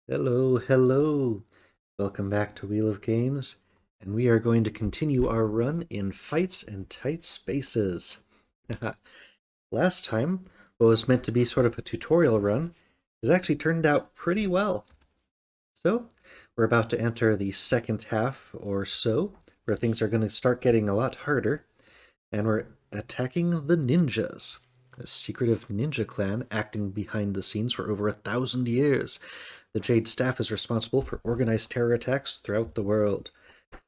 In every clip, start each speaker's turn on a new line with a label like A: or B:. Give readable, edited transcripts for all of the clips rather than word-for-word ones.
A: Hello, hello. Welcome back to Wheel of Games, and we are going to continue our run in Fights and Tight Spaces. Last time, what was meant to be sort of a tutorial run has actually turned out pretty well. So, we're about to enter the second half or so, where things are going to start getting a lot harder, and we're attacking the ninjas, a secretive ninja clan acting behind the scenes for over 1,000 years. The Jade Staff is responsible for organized terror attacks throughout the world.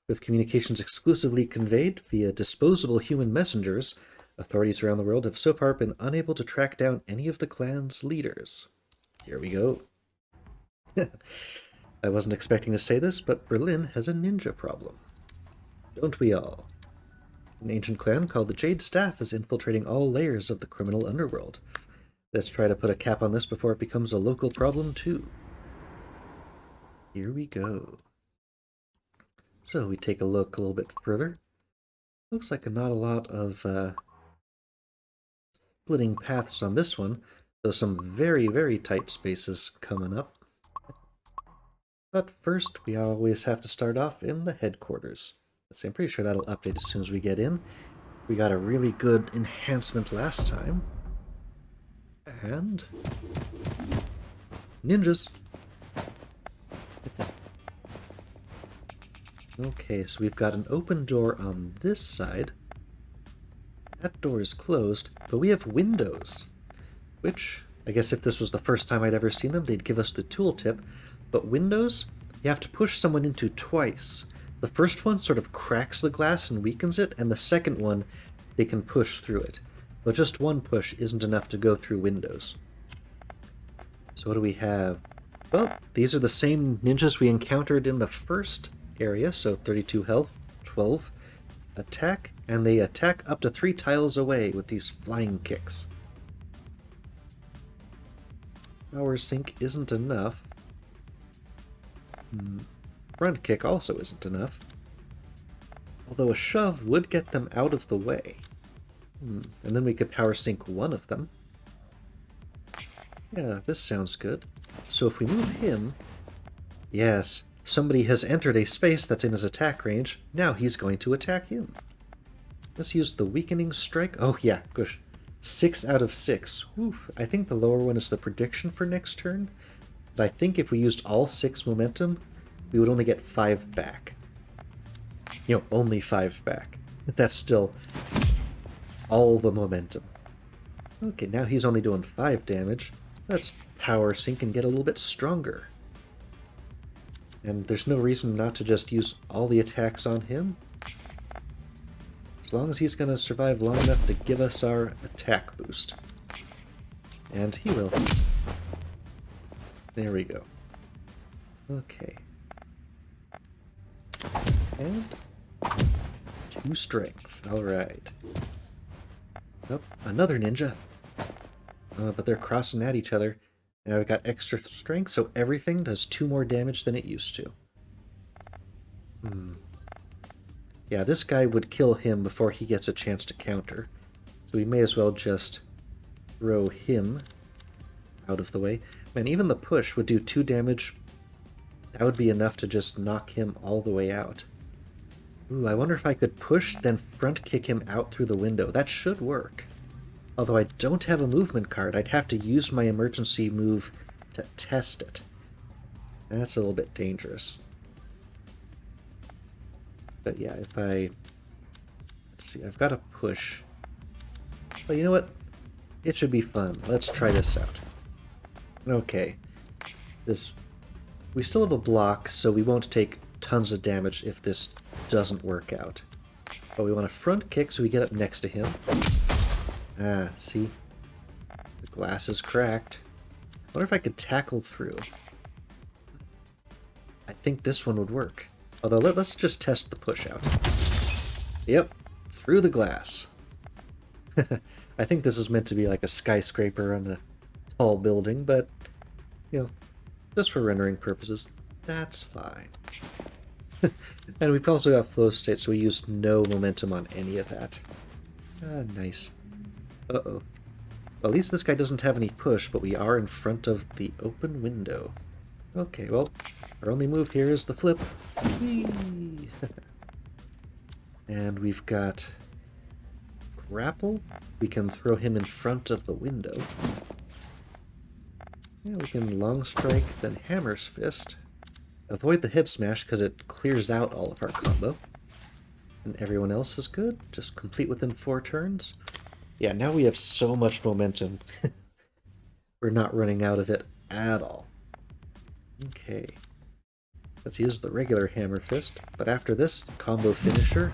A: With communications exclusively conveyed via disposable human messengers, authorities around the world have so far been unable to track down any of the clan's leaders. Here we go. I wasn't expecting to say this, but Berlin has a ninja problem. Don't we all? An ancient clan called the Jade Staff is infiltrating all layers of the criminal underworld. Let's try to put a cap on this before it becomes a local problem too. Here we go. So we take a look a little bit further. Looks like not a lot of splitting paths on this one, though some very, very tight spaces coming up. But first, we always have to start off in the headquarters. So I'm pretty sure that'll update as soon as we get in. We got a really good enhancement last time. And ninjas. Okay, so we've got an open door on this side. That door is closed, but we have windows, which, I guess if this was the first time I'd ever seen them, they'd give us the tooltip, but windows, you have to push someone into twice. The first one sort of cracks the glass and weakens it, and the second one, they can push through it. But just one push isn't enough to go through windows. So what do we have? Well, these are the same ninjas we encountered in the first area, so 32 health, 12 attack, and they attack up to 3 tiles away with these flying kicks. Power sink isn't enough. Front kick also isn't enough. Although a shove would get them out of the way. And then we could power sink one of them. Yeah, this sounds good. So if we move him... Yes, somebody has entered a space that's in his attack range. Now he's going to attack him. Let's use the weakening strike. Oh yeah, gosh. 6 out of 6. Oof. I think the lower one is the prediction for next turn. But I think if we used all 6 momentum, we would only get 5 back. You know, only 5 back. That's still all the momentum. Okay, now he's only doing 5 damage. Let's power sink and get a little bit stronger. And there's no reason not to just use all the attacks on him. As long as he's going to survive long enough to give us our attack boost. And he will. There we go. Okay. And 2 strength. Alright. Oh, another ninja. But they're crossing at each other. And I've got extra strength, so everything does 2 more damage than it used to. Yeah, this guy would kill him before he gets a chance to counter. So we may as well just throw him out of the way. Man, even the push would do 2 damage. That would be enough to just knock him all the way out. Ooh, I wonder if I could push, then front kick him out through the window. That should work. Although I don't have a movement card, I'd have to use my emergency move to test it. That's a little bit dangerous. But yeah, if I... Let's see, I've got a push. But you know what? It should be fun. Let's try this out. Okay. We still have a block, so we won't take tons of damage if this doesn't work out. But we want a front kick so we get up next to him. Ah, see? The glass is cracked. I wonder if I could tackle through. I think this one would work. Although, let's just test the push out. Yep, through the glass. I think this is meant to be like a skyscraper on a tall building, but, you know, just for rendering purposes, that's fine. And we've also got flow state, so we used no momentum on any of that. Ah, nice. Uh-oh. Well, at least this guy doesn't have any push, but we are in front of the open window. Okay, well, our only move here is the flip. Whee! And we've got grapple. We can throw him in front of the window. Yeah, we can long strike, then hammer's fist. Avoid the head smash because it clears out all of our combo. And everyone else is good. Just complete within 4 turns. Yeah, now we have so much momentum. We're not running out of it at all. Okay. Let's use the regular hammer fist, but after this combo finisher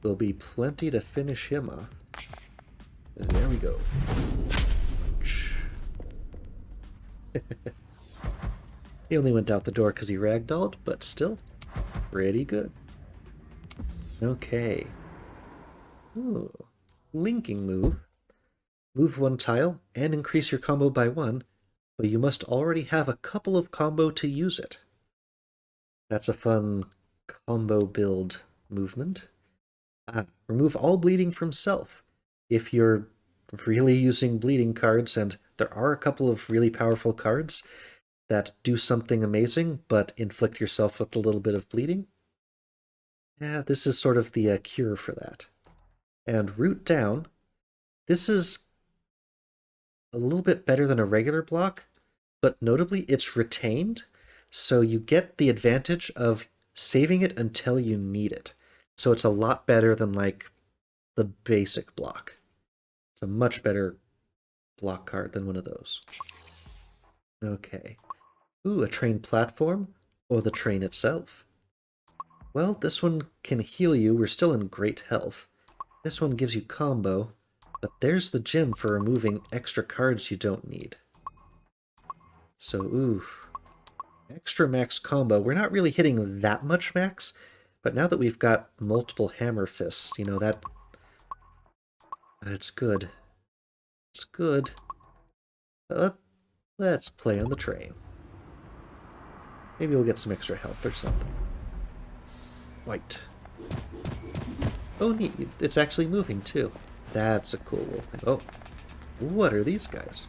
A: will be plenty to finish him off. And there we go. He only went out the door because he ragdolled, but still, pretty good. Okay. Ooh. Linking move. Move 1 tile and increase your combo by 1, but you must already have a couple of combo to use it. That's a fun combo build movement. Remove all bleeding from self. If you're really using bleeding cards, and there are a couple of really powerful cards that do something amazing, but inflict yourself with a little bit of bleeding, yeah, this is sort of the cure for that. And root down, this is a little bit better than a regular block, but notably it's retained, so you get the advantage of saving it until you need it. So it's a lot better than, like, the basic block. It's a much better block card than one of those. Okay. Ooh, a train platform? Or the train itself? Well, this one can heal you. We're still in great health. This one gives you combo, but there's the gem for removing extra cards you don't need. So, oof. Extra max combo. We're not really hitting that much max, but now that we've got multiple hammer fists, you know, it's good. It's good. Let's play on the train. Maybe we'll get some extra health or something. White. Oh, neat. It's actually moving, too. That's a cool little thing. Oh, what are these guys?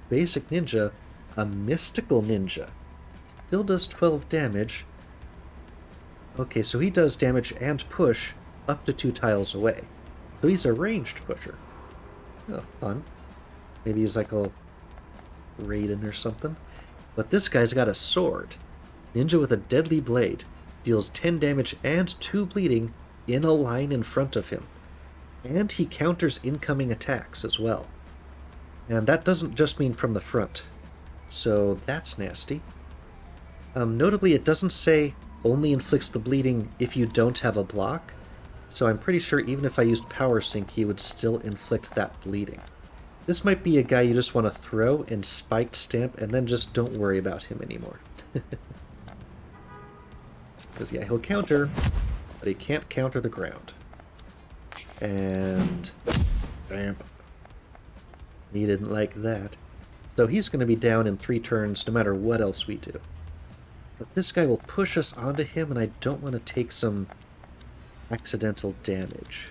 A: Basic ninja, a mystical ninja. Still does 12 damage. Okay, so he does damage and push up to 2 tiles away. So he's a ranged pusher. Oh, fun. Maybe he's like a Raiden or something. But this guy's got a sword. Ninja with a deadly blade. Deals 10 damage and 2 bleeding in a line in front of him. And he counters incoming attacks as well. And that doesn't just mean from the front. So that's nasty. Notably, it doesn't say only inflicts the bleeding if you don't have a block. So I'm pretty sure even if I used Power Sync, he would still inflict that bleeding. This might be a guy you just want to throw and spiked stamp and then just don't worry about him anymore. Because, yeah, he'll counter, but he can't counter the ground. And stamp. He didn't like that. So he's going to be down in 3 turns no matter what else we do. But this guy will push us onto him, and I don't want to take some accidental damage.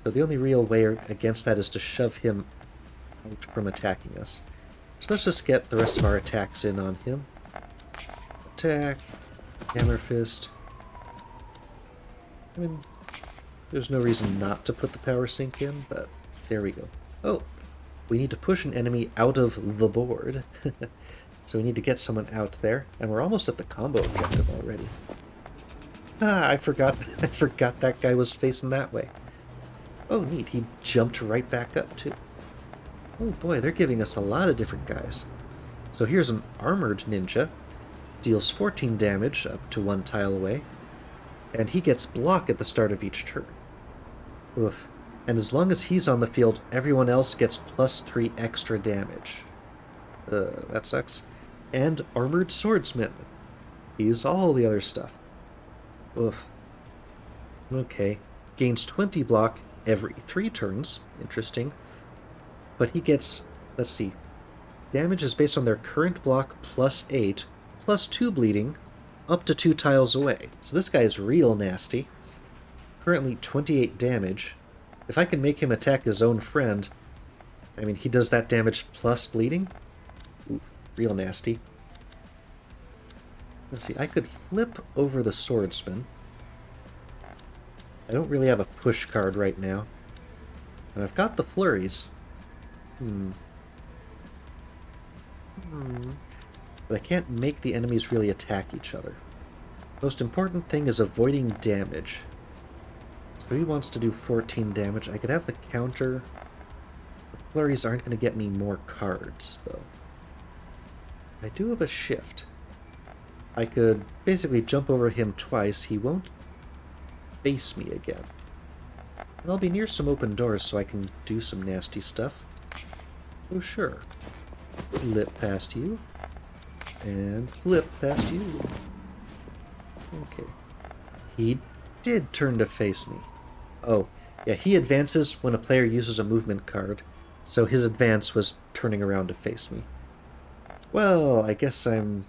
A: So the only real way against that is to shove him out from attacking us. So let's just get the rest of our attacks in on him. Attack. Hammer fist. I mean, there's no reason not to put the power sync in, but there we go. Oh, we need to push an enemy out of the board. So we need to get someone out there, and we're almost at the combo objective already. I forgot that guy was facing that way. Oh, neat, he jumped right back up, too. Oh boy, they're giving us a lot of different guys. So here's an armored ninja. Deals 14 damage up to 1 tile away. And he gets block at the start of each turn. Oof. And as long as he's on the field, everyone else gets +3 extra damage. That sucks. And armored swordsman. He's all the other stuff. Oof. Okay. Gains 20 block every 3 turns. Interesting. But he gets, let's see, damage is based on their current block +8, +2 bleeding, up to 2 tiles away. So this guy is real nasty. Currently 28 damage. If I can make him attack his own friend, I mean, he does that damage plus bleeding. Ooh. Real nasty. Let's see, I could flip over the swordsman. I don't really have a push card right now. And I've got the flurries. But I can't make the enemies really attack each other. Most important thing is avoiding damage. So he wants to do 14 damage. I could have the counter. The flurries aren't going to get me more cards, though. I do have a shift. I could basically jump over him twice. He won't face me again. And I'll be near some open doors so I can do some nasty stuff. Oh, sure. Flip past you. And flip past you. Okay. He did turn to face me. Oh, yeah, he advances when a player uses a movement card, so his advance was turning around to face me. Well, I guess I'm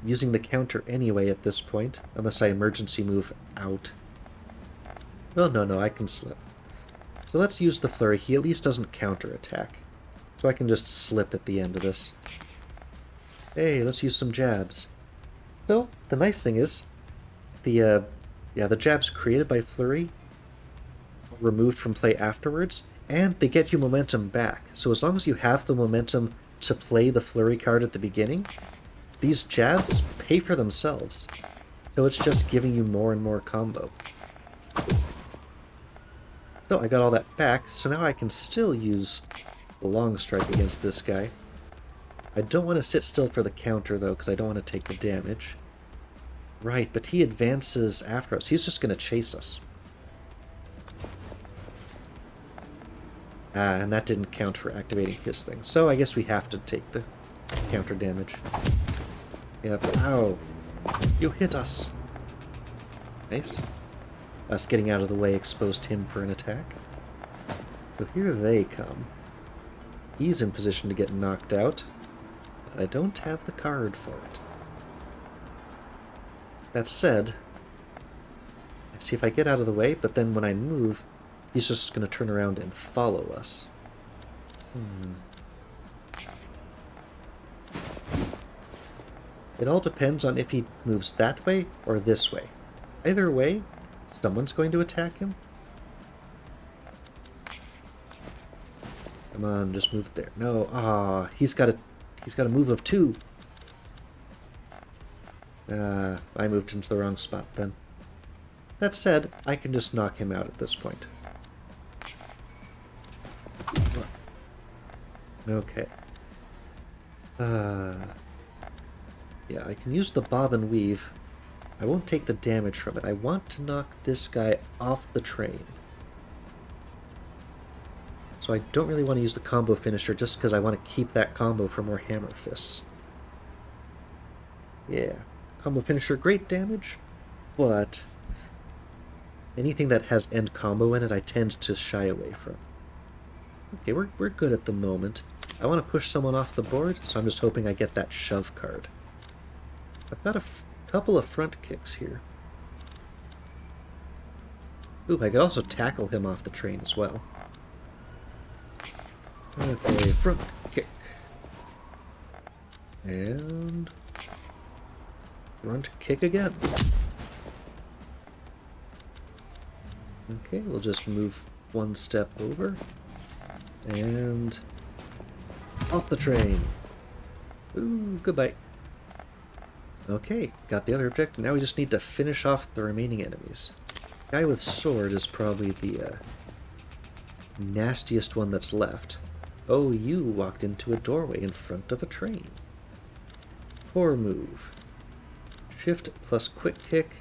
A: using the counter anyway at this point, unless I emergency move out. Oh, no, I can slip. So let's use the flurry. He at least doesn't counterattack. So I can just slip at the end of this. Hey, let's use some jabs. So, the nice thing is, the jabs created by flurry are removed from play afterwards, and they get you momentum back. So as long as you have the momentum to play the flurry card at the beginning, these jabs pay for themselves. So it's just giving you more and more combo. So I got all that back, so now I can still use the long strike against this guy. I don't want to sit still for the counter, though, because I don't want to take the damage. Right, but he advances after us. He's just going to chase us. And that didn't count for activating his thing. So I guess we have to take the counter damage. Yep. Ow. You hit us. Nice. Us getting out of the way exposed him for an attack. So here they come. He's in position to get knocked out. I don't have the card for it. That said, I see if I get out of the way, but then when I move, he's just going to turn around and follow us. It all depends on if he moves that way or this way. Either way, someone's going to attack him. Come on, just move there. No, he's got a move of 2. I moved into the wrong spot then. That said, I can just knock him out at this point. Okay. Yeah, I can use the bob and weave. I won't take the damage from it. I want to knock this guy off the train. So I don't really want to use the combo finisher just because I want to keep that combo for more hammer fists. Yeah. Combo finisher, great damage, but anything that has end combo in it, I tend to shy away from. Okay, we're good at the moment. I want to push someone off the board, so I'm just hoping I get that shove card. I've got a couple of front kicks here. Ooh, I could also tackle him off the train as well. Okay, front kick. And front kick again. Okay, we'll just move one step over. And off the train. Ooh, goodbye. Okay, got the other objective. Now we just need to finish off the remaining enemies. Guy with sword is probably the nastiest one that's left. Oh, you walked into a doorway in front of a train. Poor move. Shift plus quick kick,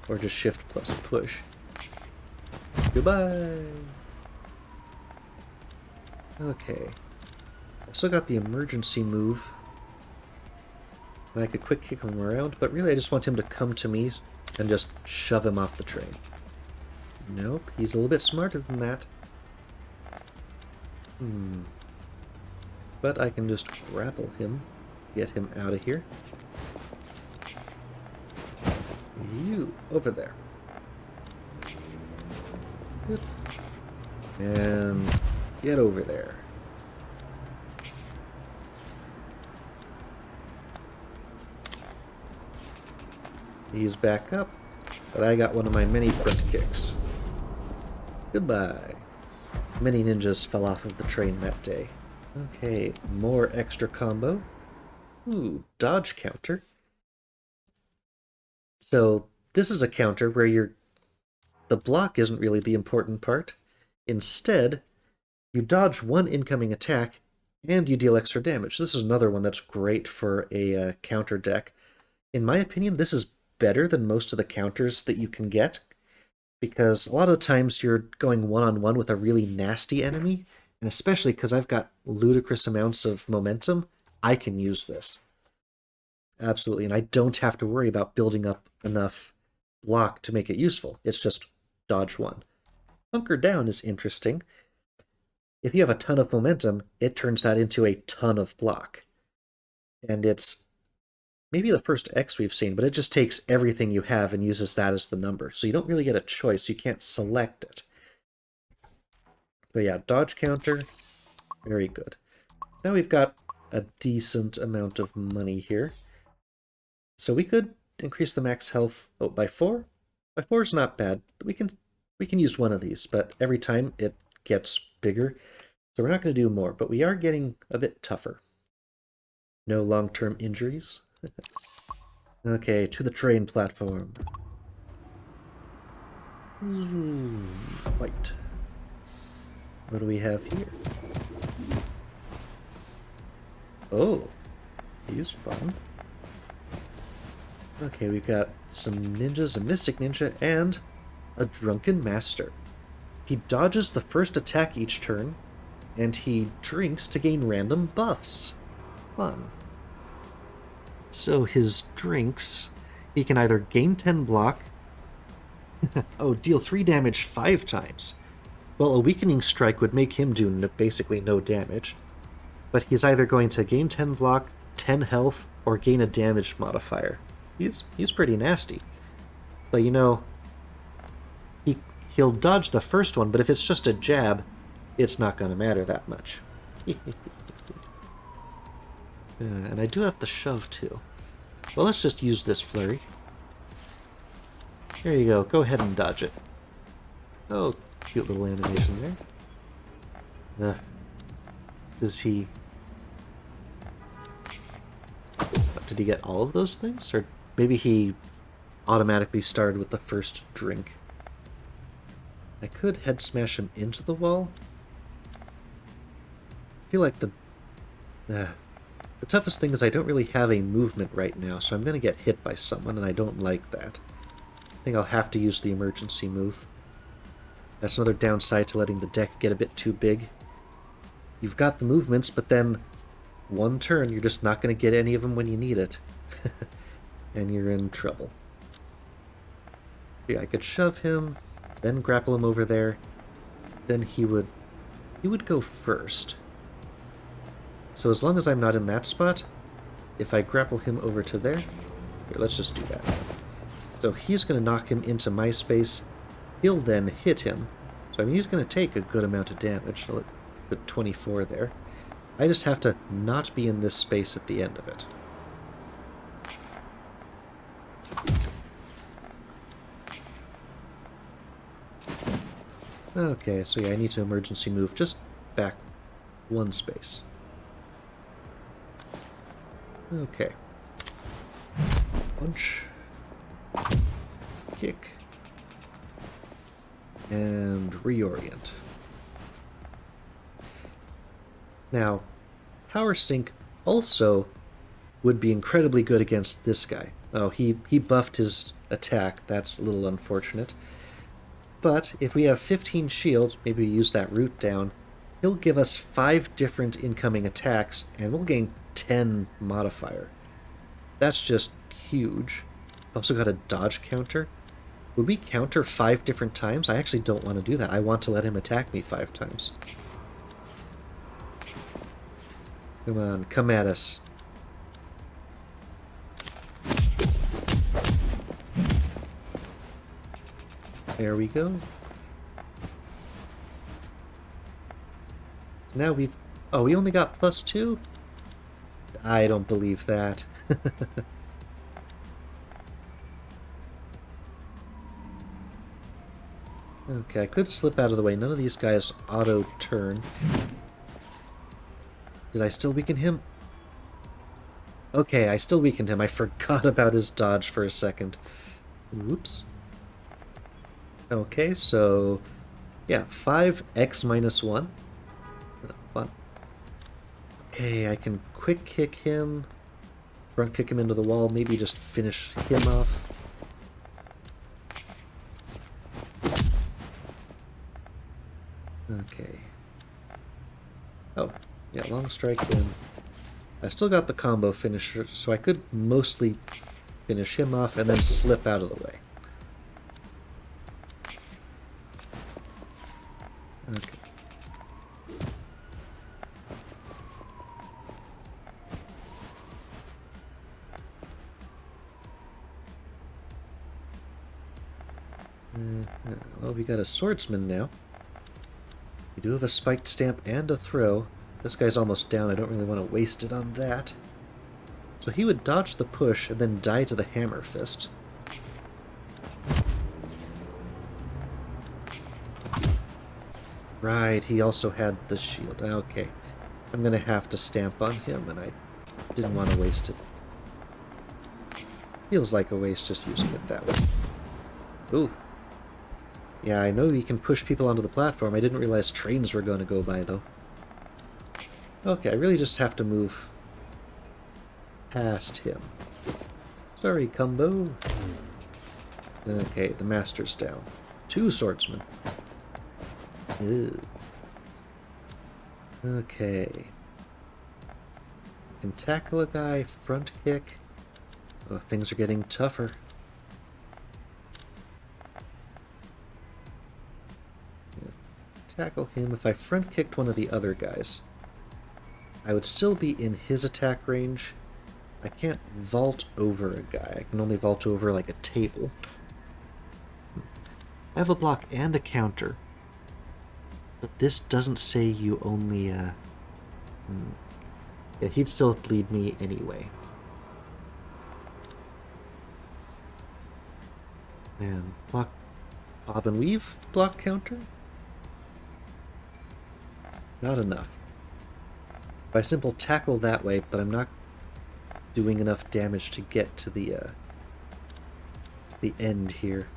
A: or just shift plus push. Goodbye! Okay. I've still got the emergency move. And I could quick kick him around, but really I just want him to come to me and just shove him off the train. Nope, he's a little bit smarter than that. But I can just grapple him, get him out of here. You, over there. Good. And get over there. He's back up, but I got one of my many front kicks. Goodbye. Many ninjas fell off of the train that day. Okay, more extra combo. Ooh, dodge counter. So this is a counter where the block isn't really the important part. Instead, you dodge one incoming attack and you deal extra damage. This is another one that's great for a counter deck. In my opinion, this is better than most of the counters that you can get, because a lot of the times you're going one-on-one with a really nasty enemy, and especially because I've got ludicrous amounts of momentum, I can use this. Absolutely, and I don't have to worry about building up enough block to make it useful. It's just dodge one. Hunker down is interesting. If you have a ton of momentum, it turns that into a ton of block. And it's maybe the first X we've seen, but it just takes everything you have and uses that as the number. So you don't really get a choice. You can't select it. But yeah, dodge counter, very good. Now we've got a decent amount of money here. So we could increase the max health by 4. By 4 is not bad. We can use one of these, but every time it gets bigger. So we're not going to do more, but we are getting a bit tougher. No long-term injuries. Okay, to the train platform. White. What do we have here? Oh, he's fun. Okay, we've got some ninjas, a mystic ninja, and a drunken master. He dodges the first attack each turn, and he drinks to gain random buffs. Fun. So his drinks, he can either gain 10 block, oh, deal 3 damage 5 times. Well, a weakening strike would make him do basically no damage. But he's either going to gain 10 block, 10 health, or gain a damage modifier. He's pretty nasty. But you know, he'll dodge the first one, but if it's just a jab, it's not going to matter that much. And I do have the shove too. Well, let's just use this flurry. There you go. Go ahead and dodge it. Oh, cute little animation there. Does he... Did he get all of those things? Or maybe he automatically started with the first drink. I could head smash him into the wall. I feel like the toughest thing is I don't really have a movement right now, so I'm going to get hit by someone, and I don't like that. I think I'll have to use the emergency move. That's another downside to letting the deck get a bit too big. You've got the movements, but then one turn you're just not going to get any of them when you need it. And you're in trouble. Yeah, I could shove him, then grapple him over there. Then he would go first. So as long as I'm not in that spot, if I grapple him over to there, here, let's just do that. So he's going to knock him into my space. He'll then hit him. So I mean, he's going to take a good amount of damage. I'll put 24 there. I just have to not be in this space at the end of it. Okay, so yeah, I need to emergency move just back one space. Okay. Punch. Kick. And reorient. Now, Power Sync also would be incredibly good against this guy. Oh, he buffed his attack. That's a little unfortunate. But if we have 15 shield, maybe we use that root down, he'll give us 5 different incoming attacks, and we'll gain 10 modifier. That's just huge. Also got a dodge counter. Would we counter 5 different times? I actually don't want to do that. I want to let him attack me 5 times. Come on, come at us. There we go. Now we've... Oh, we only got +2? I don't believe that. Okay, I could slip out of the way. None of these guys auto-turn. Did I still weaken him? Okay, I still weakened him. I forgot about his dodge for a second. Whoops. Okay, so... yeah, 5x minus 1. Fun. Okay, I can quick kick him. Front kick him into the wall. Maybe just finish him off. Okay. Oh, yeah, long strike in. I've still got the combo finisher, so I could mostly finish him off and then slip out of the way. Okay. Well, we got a swordsman now. We do have a spiked stamp and a throw. This guy's almost down. I don't really want to waste it on that. So he would dodge the push and then die to the hammer fist. Right, he also had the shield. Okay. I'm going to have to stamp on him, and I didn't want to waste it. Feels like a waste just using it that way. Ooh. Yeah, I know you can push people onto the platform. I didn't realize trains were going to go by, though. Okay, I really just have to move past him. Sorry, combo. Okay, the master's down. 2 swordsmen. Ew. Okay. Can tackle a guy, front kick. Oh, things are getting tougher. Tackle him. If I front kicked one of the other guys, I would still be in his attack range. I can't vault over a guy. I can only vault over like a table. I have a block and a counter, but this doesn't say you only yeah, he'd still bleed me anyway. Man, block bob and weave block counter? Not enough. If I simple tackle that way, but I'm not doing enough damage to get to the end here.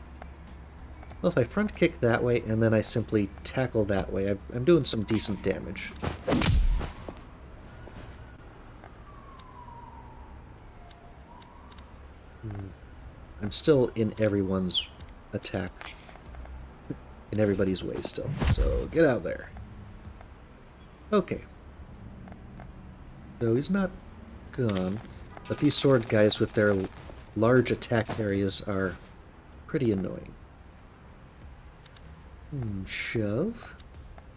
A: Well, if I front kick that way and then I simply tackle that way, I'm doing some decent damage. I'm still in everyone's attack. In everybody's way still, so get out there. Okay. So he's not gone, but these sword guys with their large attack areas are pretty annoying. Shove.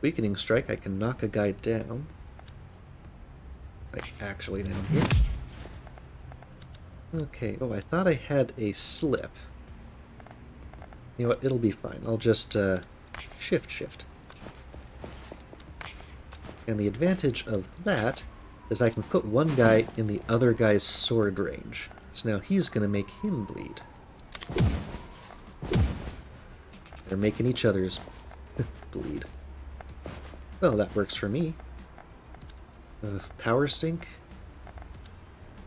A: Weakening strike, I can knock a guy down. Like, actually down here. Okay, oh, I thought I had a slip. You know what, it'll be fine. I'll just, shift. And the advantage of that is I can put one guy in the other guy's sword range. So now he's going to make him bleed. They're making each other's bleed. Well, that works for me. Power sync.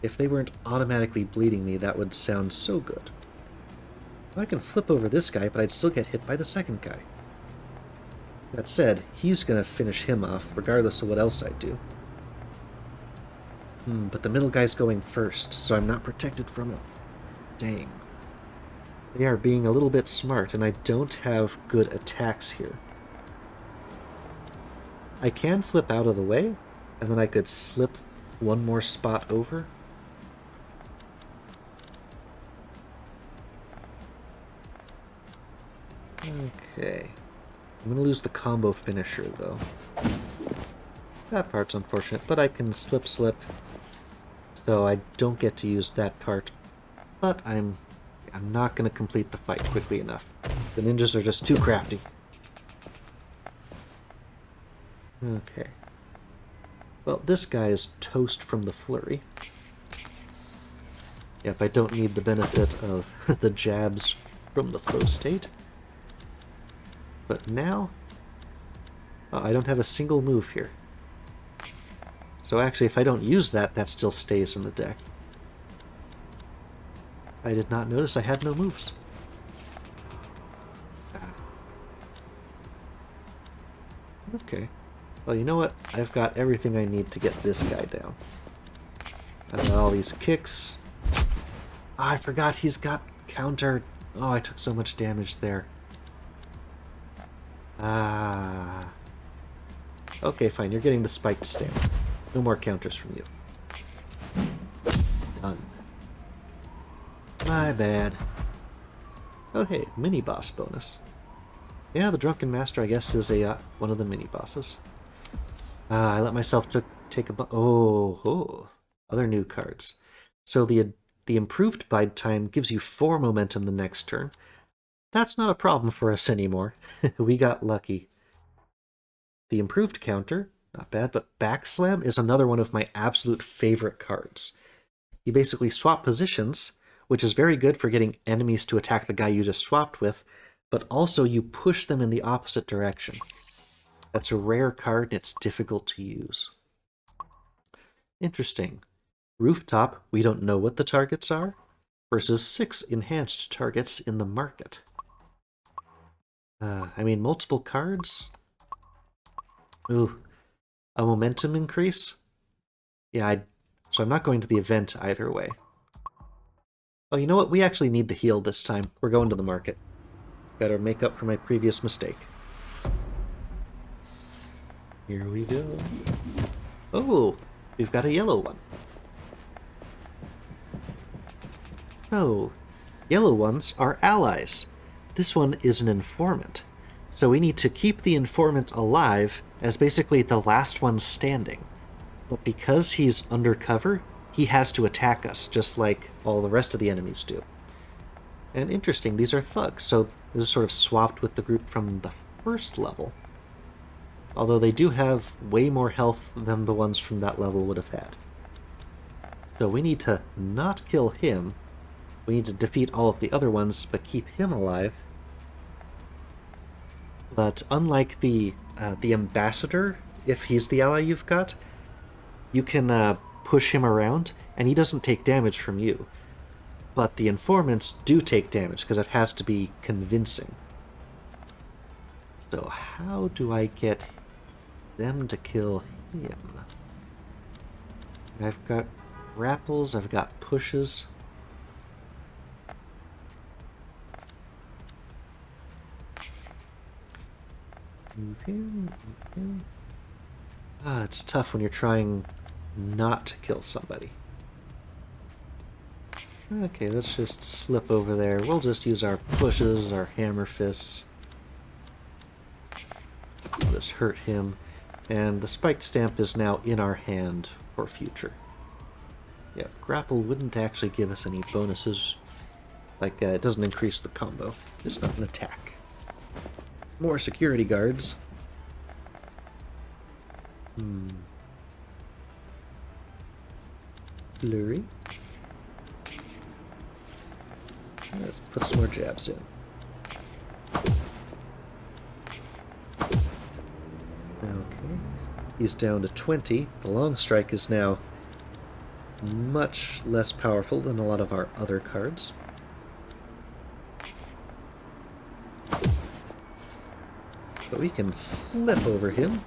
A: If they weren't automatically bleeding me, that would sound so good. I can flip over this guy, but I'd still get hit by the second guy. That said, he's going to finish him off, regardless of what else I do. But the middle guy's going first, so I'm not protected from it. Dang. They are being a little bit smart, and I don't have good attacks here. I can flip out of the way, and then I could slip one more spot over. Okay. I'm gonna lose the combo finisher, though. That part's unfortunate, but I can slip, so I don't get to use that part. But I'm not gonna complete the fight quickly enough. The ninjas are just too crafty. Okay. Well, this guy is toast from the flurry. Yep, I don't need the benefit of the jabs from the flow state. But now... Oh, I don't have a single move here. So actually, if I don't use that, that still stays in the deck. I did not notice I had no moves. Okay. Well, you know what? I've got everything I need to get this guy down. I've got all these kicks. Oh, I forgot he's got counter. Oh, I took so much damage there. Ah. Okay, fine. You're getting the spiked stamp. No more counters from you. Done. My bad. Oh, hey, mini-boss bonus. Yeah, the Drunken Master, I guess, is a one of the mini-bosses. I let myself take a... Oh, other new cards. So the improved bide time gives you 4 momentum the next turn. That's not a problem for us anymore. We got lucky. The improved counter, not bad, but Backslam is another one of my absolute favorite cards. You basically swap positions, which is very good for getting enemies to attack the guy you just swapped with, but also you push them in the opposite direction. That's a rare card and it's difficult to use. Interesting. Rooftop, we don't know what the targets are, versus 6 enhanced targets in the market. I mean, multiple cards? Ooh, a momentum increase? Yeah, so I'm not going to the event either way. Oh, you know what? We actually need the heal this time. We're going to the market. Gotta make up for my previous mistake. Here we go. Oh, we've got a yellow one. So, yellow ones are allies. This one is an informant. So we need to keep the informant alive as basically the last one standing. But because he's undercover, he has to attack us, just like all the rest of the enemies do. And interesting, these are thugs, so this is sort of swapped with the group from the first level. Although they do have way more health than the ones from that level would have had. So we need to not kill him. We need to defeat all of the other ones, but keep him alive. But unlike the ambassador, if he's the ally you've got, you can push him around, and he doesn't take damage from you. But the informants do take damage, because it has to be convincing. So how do I get them to kill him? I've got grapples, I've got pushes. Move him, move him. Ah, it's tough when you're trying not to kill somebody. Okay, let's just slip over there. We'll just use our pushes, our hammer fists. We'll just hurt him. And the spiked stamp is now in our hand for future. Yeah, grapple wouldn't actually give us any bonuses. Like, it doesn't increase the combo. It's not an attack. More security guards. Flurry. Let's put some more jabs in. Okay. He's down to 20. The long strike is now much less powerful than a lot of our other cards. But we can flip over him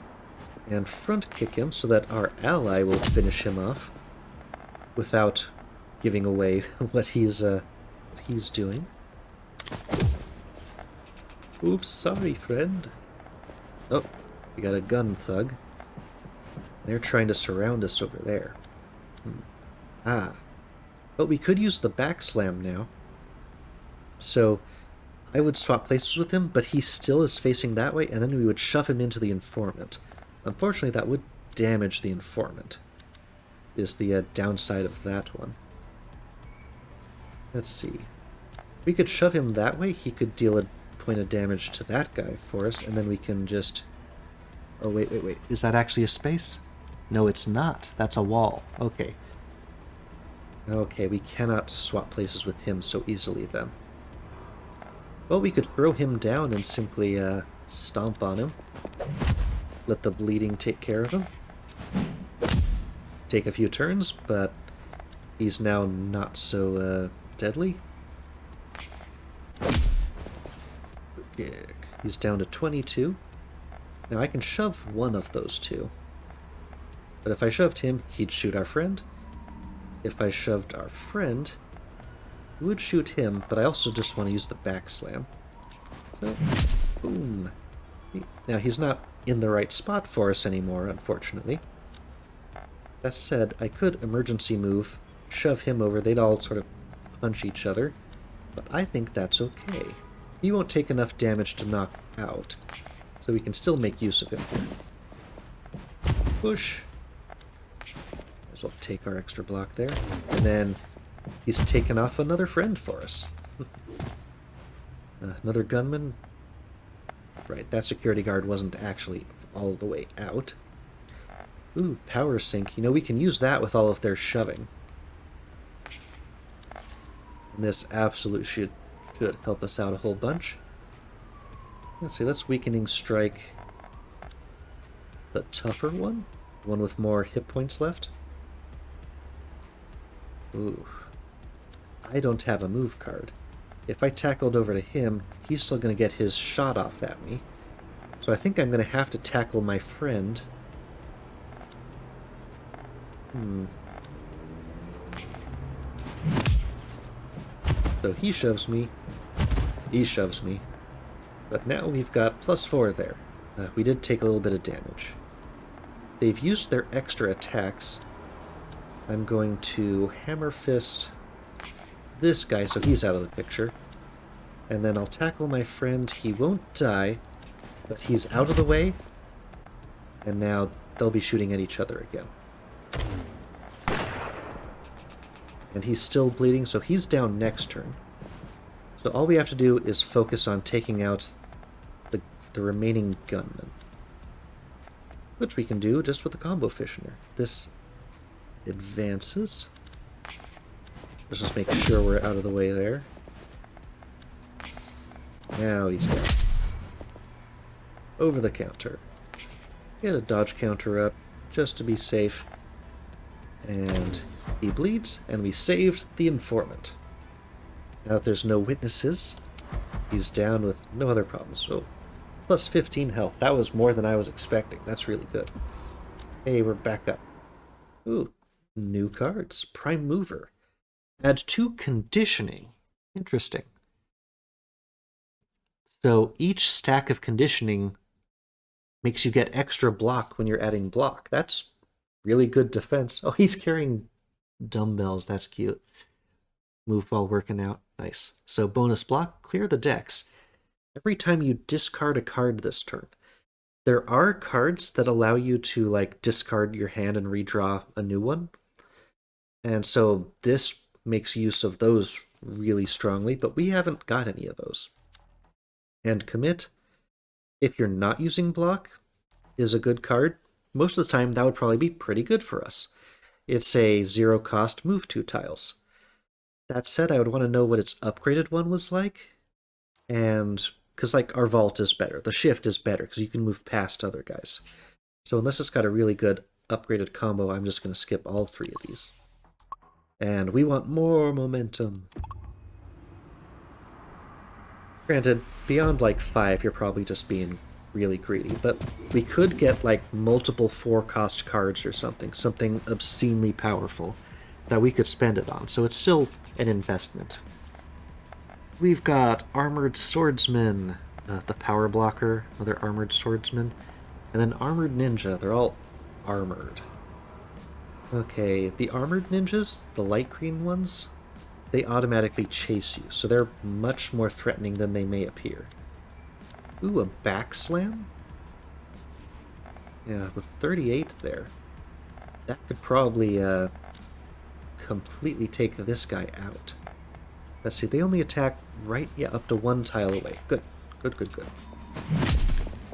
A: and front kick him so that our ally will finish him off without giving away what he's doing. Oops, sorry, friend. Oh, we got a gun thug. They're trying to surround us over there. Ah. But we could use the backslam now. So I would swap places with him, but he still is facing that way, and then we would shove him into the informant. Unfortunately, that would damage the informant, is the downside of that one. Let's see. We could shove him that way, he could deal a point of damage to that guy for us, and then we can just... Oh, wait. Is that actually a space? No, it's not. That's a wall. Okay. Okay, we cannot swap places with him so easily then. Well, we could throw him down and simply Stomp on him. Let the bleeding take care of him. Take a few turns, but he's now not so deadly. He's down to 22. Now I can shove one of those two. But if I shoved him, he'd shoot our friend. If I shoved our friend, he would shoot him, but I also just want to use the back slam. So, boom. Now he's not in the right spot for us anymore, unfortunately. That said, I could emergency move, shove him over, they'd all sort of punch each other, but I think that's okay. He won't take enough damage to knock out, so we can still make use of him here. Push. Might as well take our extra block there, and then he's taken off another friend for us. Another gunman. Right, that security guard wasn't actually all the way out. Ooh, power sink. You know, we can use that with all of their shoving. And this absolutely should help us out a whole bunch. Let's see, let's weakening strike the tougher one. The one with more hit points left. Ooh. I don't have a move card. If I tackled over to him, he's still going to get his shot off at me. So I think I'm going to have to tackle my friend. So he shoves me. He shoves me. But now we've got +4 there. We did take a little bit of damage. They've used their extra attacks. I'm going to hammer fist this guy, so he's out of the picture. And then I'll tackle my friend. He won't die, but he's out of the way. And now they'll be shooting at each other again. And he's still bleeding, so he's down next turn. So all we have to do is focus on taking out the remaining gunmen. Which we can do just with the combo fissioner. This advances. Let's just make sure we're out of the way there. Now he's down. Over the counter. Get a dodge counter up, just to be safe. And he bleeds, and we saved the informant. Now that there's no witnesses, he's down with no other problems. So, plus 15 health. That was more than I was expecting. That's really good. Hey, we're back up. Ooh, new cards. Prime Mover. Add 2 conditioning. Interesting. So each stack of conditioning makes you get extra block when you're adding block. That's really good defense. Oh, he's carrying dumbbells. That's cute. Move while working out. Nice. So bonus block, clear the decks. Every time you discard a card this turn, there are cards that allow you to like discard your hand and redraw a new one. And so this makes use of those really strongly, but we haven't got any of those. And commit, if you're not using block, is a good card. Most of the time, that would probably be pretty good for us. It's a 0 cost, move 2 tiles. That said, I would want to know what its upgraded one was like. And, because like our vault is better, the shift is better, because you can move past other guys. So unless it's got a really good upgraded combo, I'm just going to skip all 3 of these. And we want more momentum. Granted, beyond like 5, you're probably just being really greedy, but we could get like multiple 4-cost cards or something obscenely powerful that we could spend it on, so it's still an investment. We've got Armored Swordsman, the Power Blocker, another Armored Swordsman, and then Armored Ninja. They're all armored. Okay, the Armored Ninjas, the light green ones, they automatically chase you, so they're much more threatening than they may appear. Ooh, a back slam? Yeah, with 38 there. That could probably completely take this guy out. Let's see, they only attack right, yeah, up to 1 tile away. Good, good, good, good.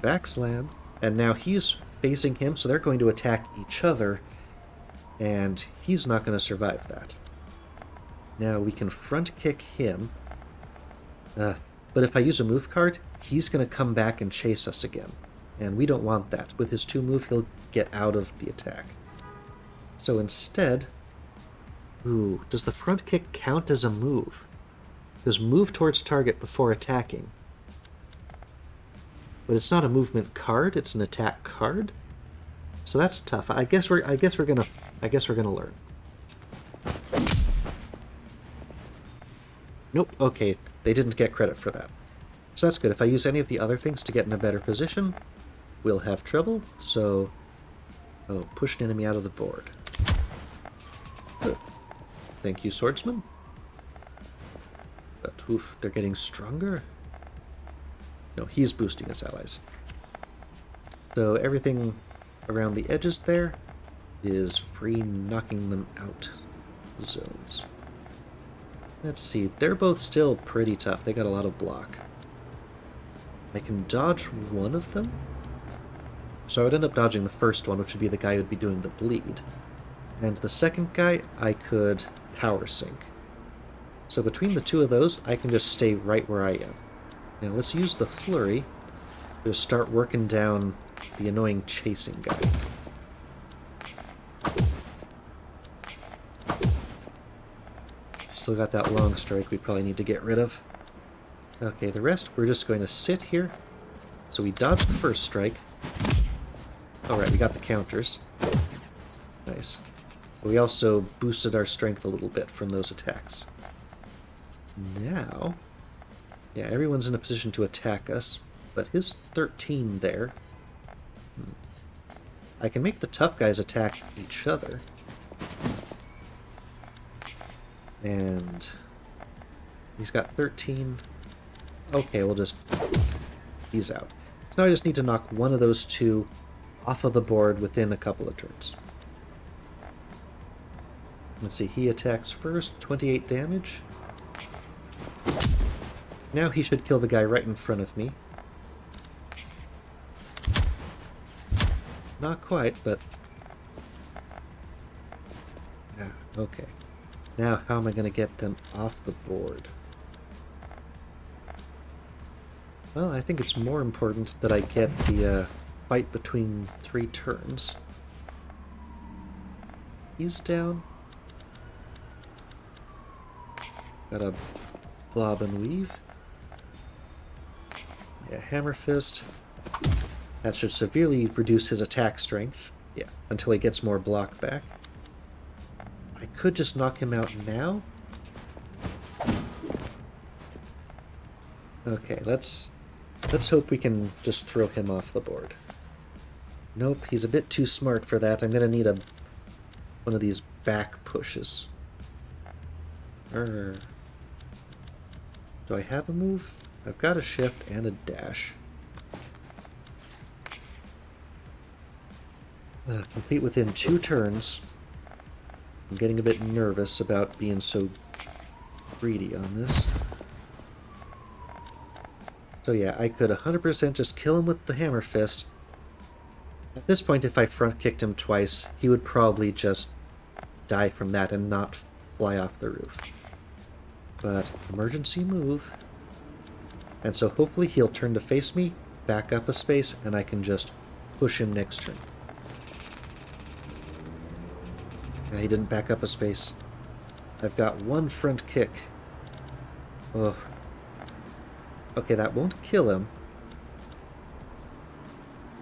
A: Back slam, and now he's facing him, so they're going to attack each other, and he's not going to survive that. Now we can front kick him, but But if I use a move card, he's going to come back and chase us again. And we don't want that. With his 2 move, he'll get out of the attack. So instead... Ooh, does the front kick count as a move? Because move towards target before attacking. But it's not a movement card, it's an attack card. So that's tough. I guess we're gonna learn. Nope, okay, they didn't get credit for that. So that's good. If I use any of the other things to get in a better position, we'll have trouble. So, oh, push an enemy out of the board. Good. Thank you, swordsman. But oof, they're getting stronger. No, he's boosting his allies. So everything around the edges there is free knocking them out zones. Let's see, they're both still pretty tough. They got a lot of block. I can dodge one of them. So I would end up dodging the first one, which would be the guy who would be doing the bleed. And the second guy, I could power sync. So between the 2 of those, I can just stay right where I am. Now let's use the flurry to start working down the annoying chasing guy. Still got that long strike we probably need to get rid of. Okay, the rest we're just going to sit here. So we dodged the first strike. Alright, we got the counters. Nice. We also boosted our strength a little bit from those attacks. Now... yeah, everyone's in a position to attack us, but his 13 there... I can make the tough guys attack each other. And... he's got 13... okay, we'll just... he's out. So now I just need to knock one of those 2 off of the board within a couple of turns. Let's see, he attacks first, 28 damage. Now he should kill the guy right in front of me. Not quite, but... yeah, okay. Now how am I going to get them off the board? Well, I think it's more important that I get the fight between 3 turns. He's down. Got a blob and weave. Yeah, hammer fist. That should severely reduce his attack strength. Yeah, until he gets more block back. I could just knock him out now. Okay, let's hope we can just throw him off the board. Nope, he's a bit too smart for that. I'm gonna need one of these back pushes. Do I have a move? I've got a shift and a dash. Complete within 2 turns. I'm getting a bit nervous about being so greedy on this. So yeah, I could 100% just kill him with the hammer fist. At this point, if I front kicked him twice, he would probably just die from that and not fly off the roof. But emergency move. And so hopefully he'll turn to face me, back up a space, and I can just push him next turn. Yeah, he didn't back up a space. I've got 1 front kick. Oh. Okay, that won't kill him.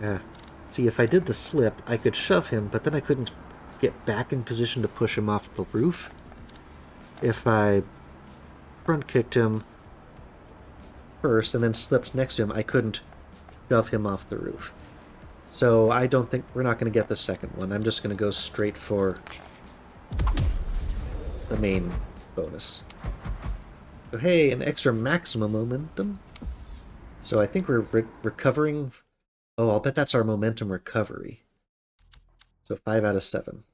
A: Yeah. See, if I did the slip, I could shove him, but then I couldn't get back in position to push him off the roof. If I front kicked him first and then slipped next to him, I couldn't shove him off the roof. So I don't think we're not going to get the second one. I'm just going to go straight for the main bonus. So hey, an extra maximum momentum. So I think we're recovering. Oh, I'll bet that's our momentum recovery. So 5 out of 7.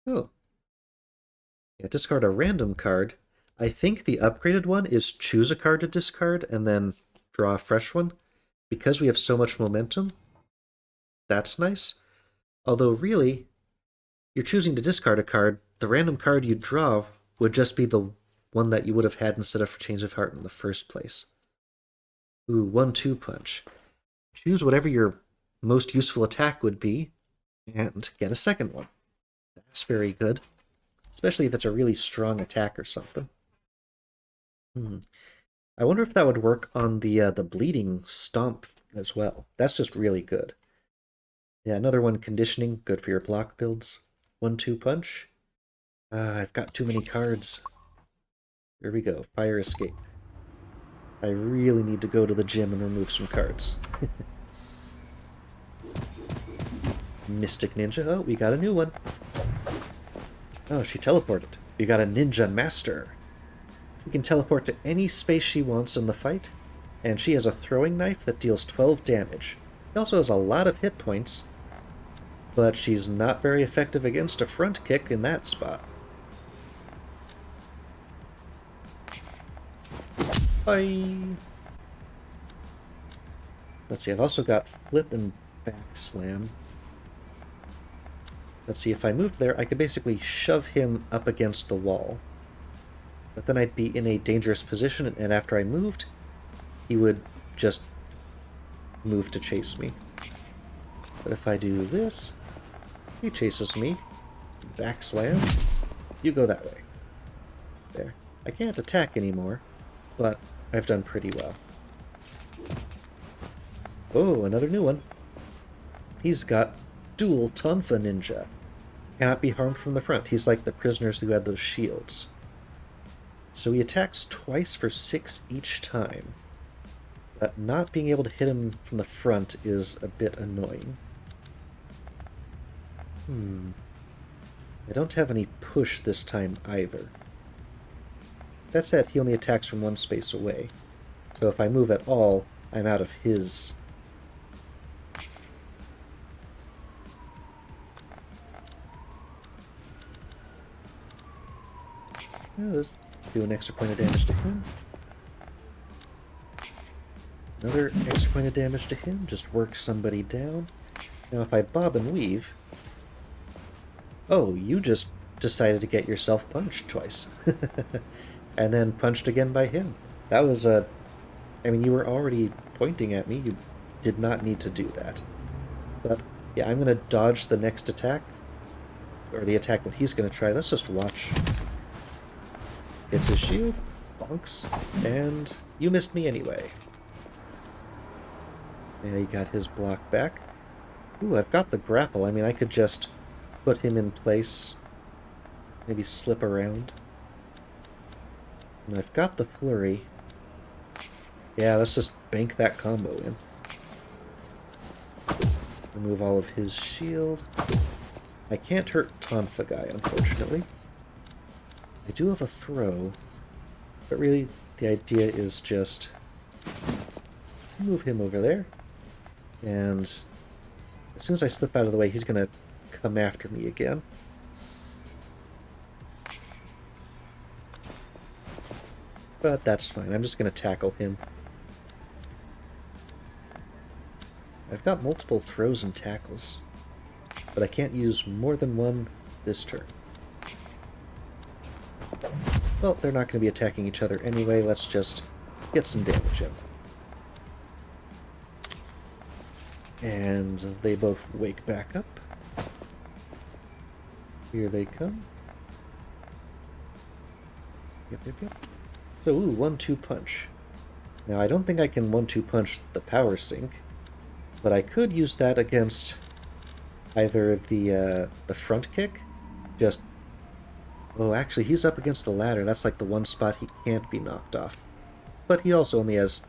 A: Oh. Yeah, discard a random card. I think the upgraded one is choose a card to discard and then draw a fresh one. Because we have so much momentum, that's nice. Although really, you're choosing to discard a card, the random card you draw would just be the one that you would have had instead of Change of Heart in the first place. Ooh, 1-2 punch. Choose whatever your most useful attack would be, and get a second one. That's very good. Especially if it's a really strong attack or something. I wonder if that would work on the bleeding stomp as well. That's just really good. Yeah, another one, conditioning, good for your block builds. 1-2 punch. I've got too many cards. Here we go, fire escape. I really need to go to the gym and remove some cards. Mystic Ninja. Oh, we got a new one. Oh, she teleported. We got a Ninja Master. She can teleport to any space she wants in the fight, and she has a throwing knife that deals 12 damage. She also has a lot of hit points, but she's not very effective against a front kick in that spot. Bye! Let's see, I've also got flip and back slam. Let's see, if I moved there, I could basically shove him up against the wall. But then I'd be in a dangerous position, and after I moved, he would just move to chase me. But if I do this, he chases me. Back slam. You go that way. There. I can't attack anymore, but I've done pretty well. Oh, another new one. He's got dual Tonfa Ninja. Cannot be harmed from the front. He's like the prisoners who had those shields. So he attacks twice for 6 each time. But not being able to hit him from the front is a bit annoying. I don't have any push this time either. That said, he only attacks from one space away. So if I move at all, I'm out of his. Let's do an extra point of damage to him. Another extra point of damage to him. Just work somebody down. Now if I bob and weave... Oh, you just decided to get yourself punched twice. And then punched again by him. That was a... I mean, you were already pointing at me. You did not need to do that. But, yeah, I'm going to dodge the next attack. Or the attack that he's going to try. Let's just watch. Hits his shield. Bonks. And you missed me anyway. Yeah, he got his block back. Ooh, I've got the grapple. I mean, I could just put him in place. Maybe slip around. And I've got the flurry. Yeah, let's just bank that combo in. Remove all of his shield. I can't hurt Tonfa guy, unfortunately. I do have a throw, but really the idea is just move him over there. And as soon as I slip out of the way, he's going to come after me again. But that's fine. I'm just going to tackle him. I've got multiple throws and tackles, but I can't use more than one this turn. Well, they're not going to be attacking each other anyway. Let's just get some damage in. And they both wake back up. Here they come. Yep. So, ooh, 1-2 punch. Now, I don't think I can 1-2 punch the power sink, but I could use that against either the front kick. Just... Oh, actually, he's up against the ladder. That's like the one spot he can't be knocked off. But he also only has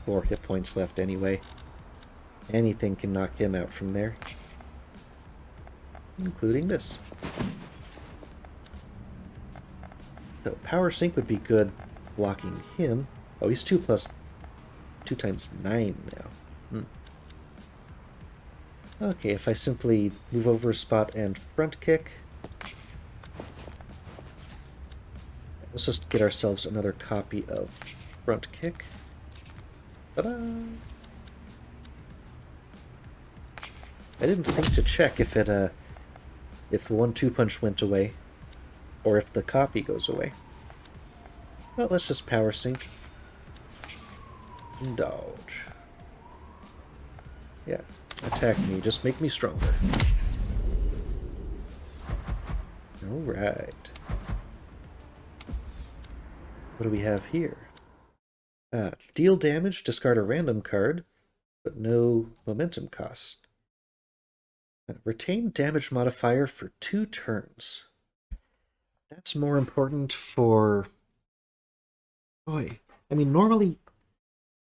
A: 4 hit points left anyway. Anything can knock him out from there. Including this. So, power sync would be good blocking him. Oh, he's 2 times 9 now. Okay, if I simply move over a spot and front kick... Let's just get ourselves another copy of front kick. Ta-da! I didn't think to check if it if the 1-2 punch went away, or if the copy goes away. Well, let's just power sync. Dodge. Yeah, attack me, just make me stronger. Alright. What do we have here? Deal damage, discard a random card, but no momentum cost. Retain damage modifier for 2 turns. That's more important for... Boy, I mean, normally,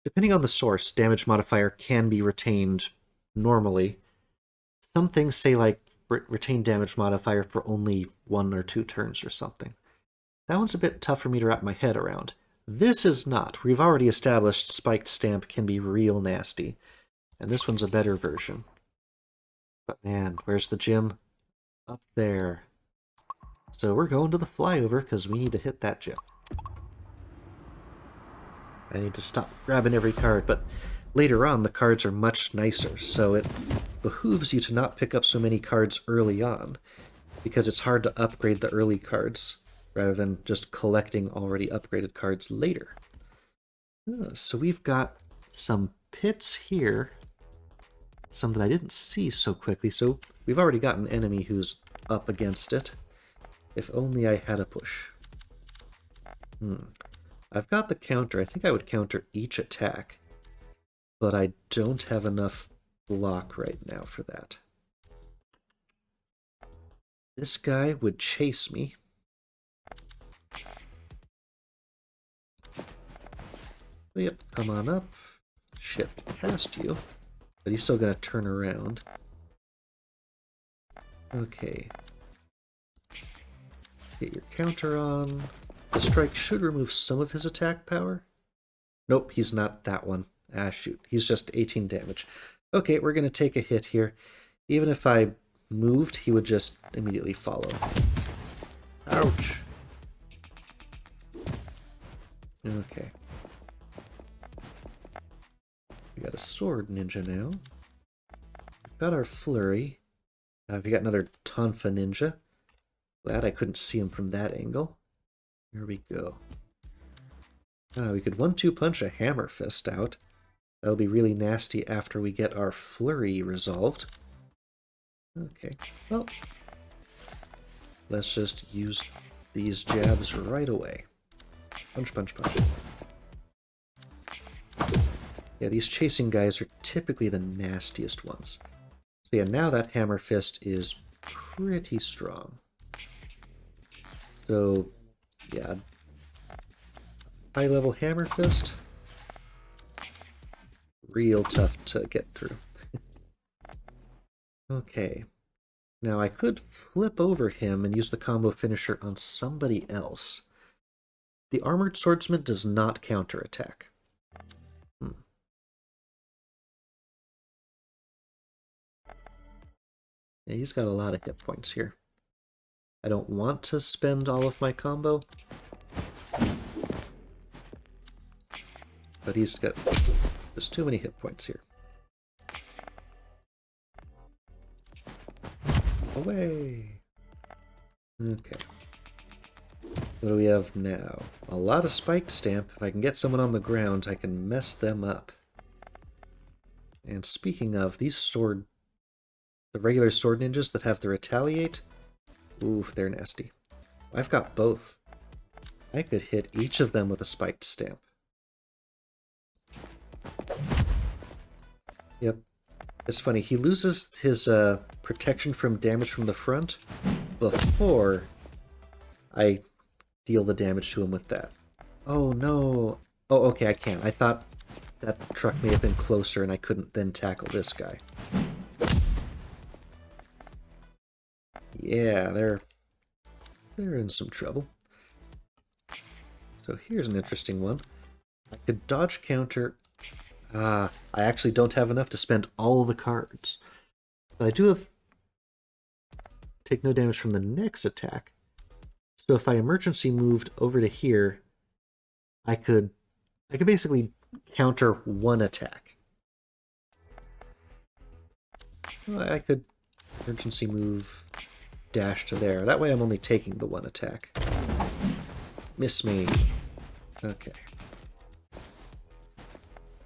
A: depending on the source, damage modifier can be retained normally. Some things say, like, retain damage modifier for only 1 or 2 turns or something. That one's a bit tough for me to wrap my head around. This is not. We've already established Spiked Stamp can be real nasty, and this one's a better version. But man, where's the gym? Up there. So we're going to the flyover because we need to hit that gym. I need to stop grabbing every card, but later on the cards are much nicer, so it behooves you to not pick up so many cards early on, because it's hard to upgrade the early cards, rather than just collecting already upgraded cards later. So we've got some pits here, some that I didn't see so quickly, so we've already got an enemy who's up against it. If only I had a push. I've got the counter. I think I would counter each attack, but I don't have enough block right now for that. This guy would chase me. Yep, come on up. Shift past you. But he's still going to turn around. Okay. Get your counter on. The strike should remove some of his attack power. Nope, he's not that one. Ah, shoot. He's just 18 damage. Okay, we're going to take a hit here. Even if I moved, he would just immediately follow. Ouch. Okay. We got a sword ninja now. We've got our flurry. We got another Tonfa ninja. Glad I couldn't see him from that angle. Here we go. We could 1-2 punch a hammer fist out. That'll be really nasty after we get our flurry resolved. Okay, well, let's just use these jabs right away. Punch, punch, punch. Yeah, these chasing guys are typically the nastiest ones. So yeah, now that hammer fist is pretty strong. So, yeah, high-level hammer fist, real tough to get through. Okay, now I could flip over him and use the combo finisher on somebody else. The Armored Swordsman does not counterattack. Yeah, he's got a lot of hit points here. I don't want to spend all of my combo, but he's got just too many hit points here. Away! Okay. What do we have now? A lot of Spiked Stamp. If I can get someone on the ground, I can mess them up. And speaking of, the regular sword ninjas that have the retaliate, oof, they're nasty. I've got both. I could hit each of them with a Spiked Stamp. Yep. It's funny, he loses his protection from damage from the front before I deal the damage to him with that. Oh no. Oh, okay, I can. I thought that truck may have been closer and I couldn't then tackle this guy. Yeah, they're in some trouble. So here's an interesting one. I could dodge counter. I actually don't have enough to spend all the cards. But I do have take no damage from the next attack. So if I emergency moved over to here, I could basically counter one attack. Well, I could emergency move, dash to there. That way I'm only taking the one attack. Miss me. Okay.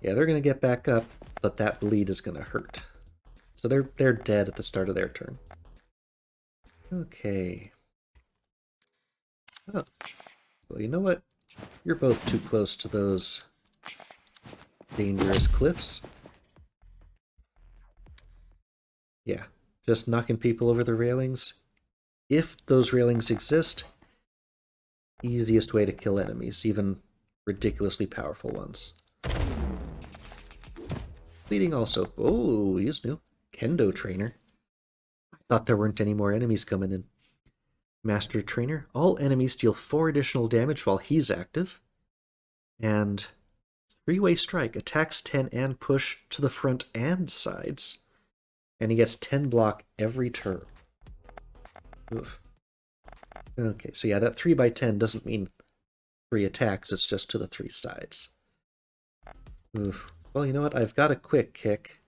A: Yeah, they're going to get back up, but that bleed is going to hurt. So they're dead at the start of their turn. Okay. Oh. Well, you know what? You're both too close to those dangerous cliffs. Yeah, just knocking people over the railings. If those railings exist, easiest way to kill enemies, even ridiculously powerful ones. Bleeding also. Oh, he's new. Kendo trainer. I thought there weren't any more enemies coming in. Master trainer. All enemies deal 4 additional damage while he's active. And three-way strike. Attacks 10 and push to the front and sides. And he gets 10 block every turn. Oof. Okay, so yeah, that 3x10 doesn't mean 3 attacks, it's just to the 3 sides. Oof. Well, you know what? I've got a quick kick,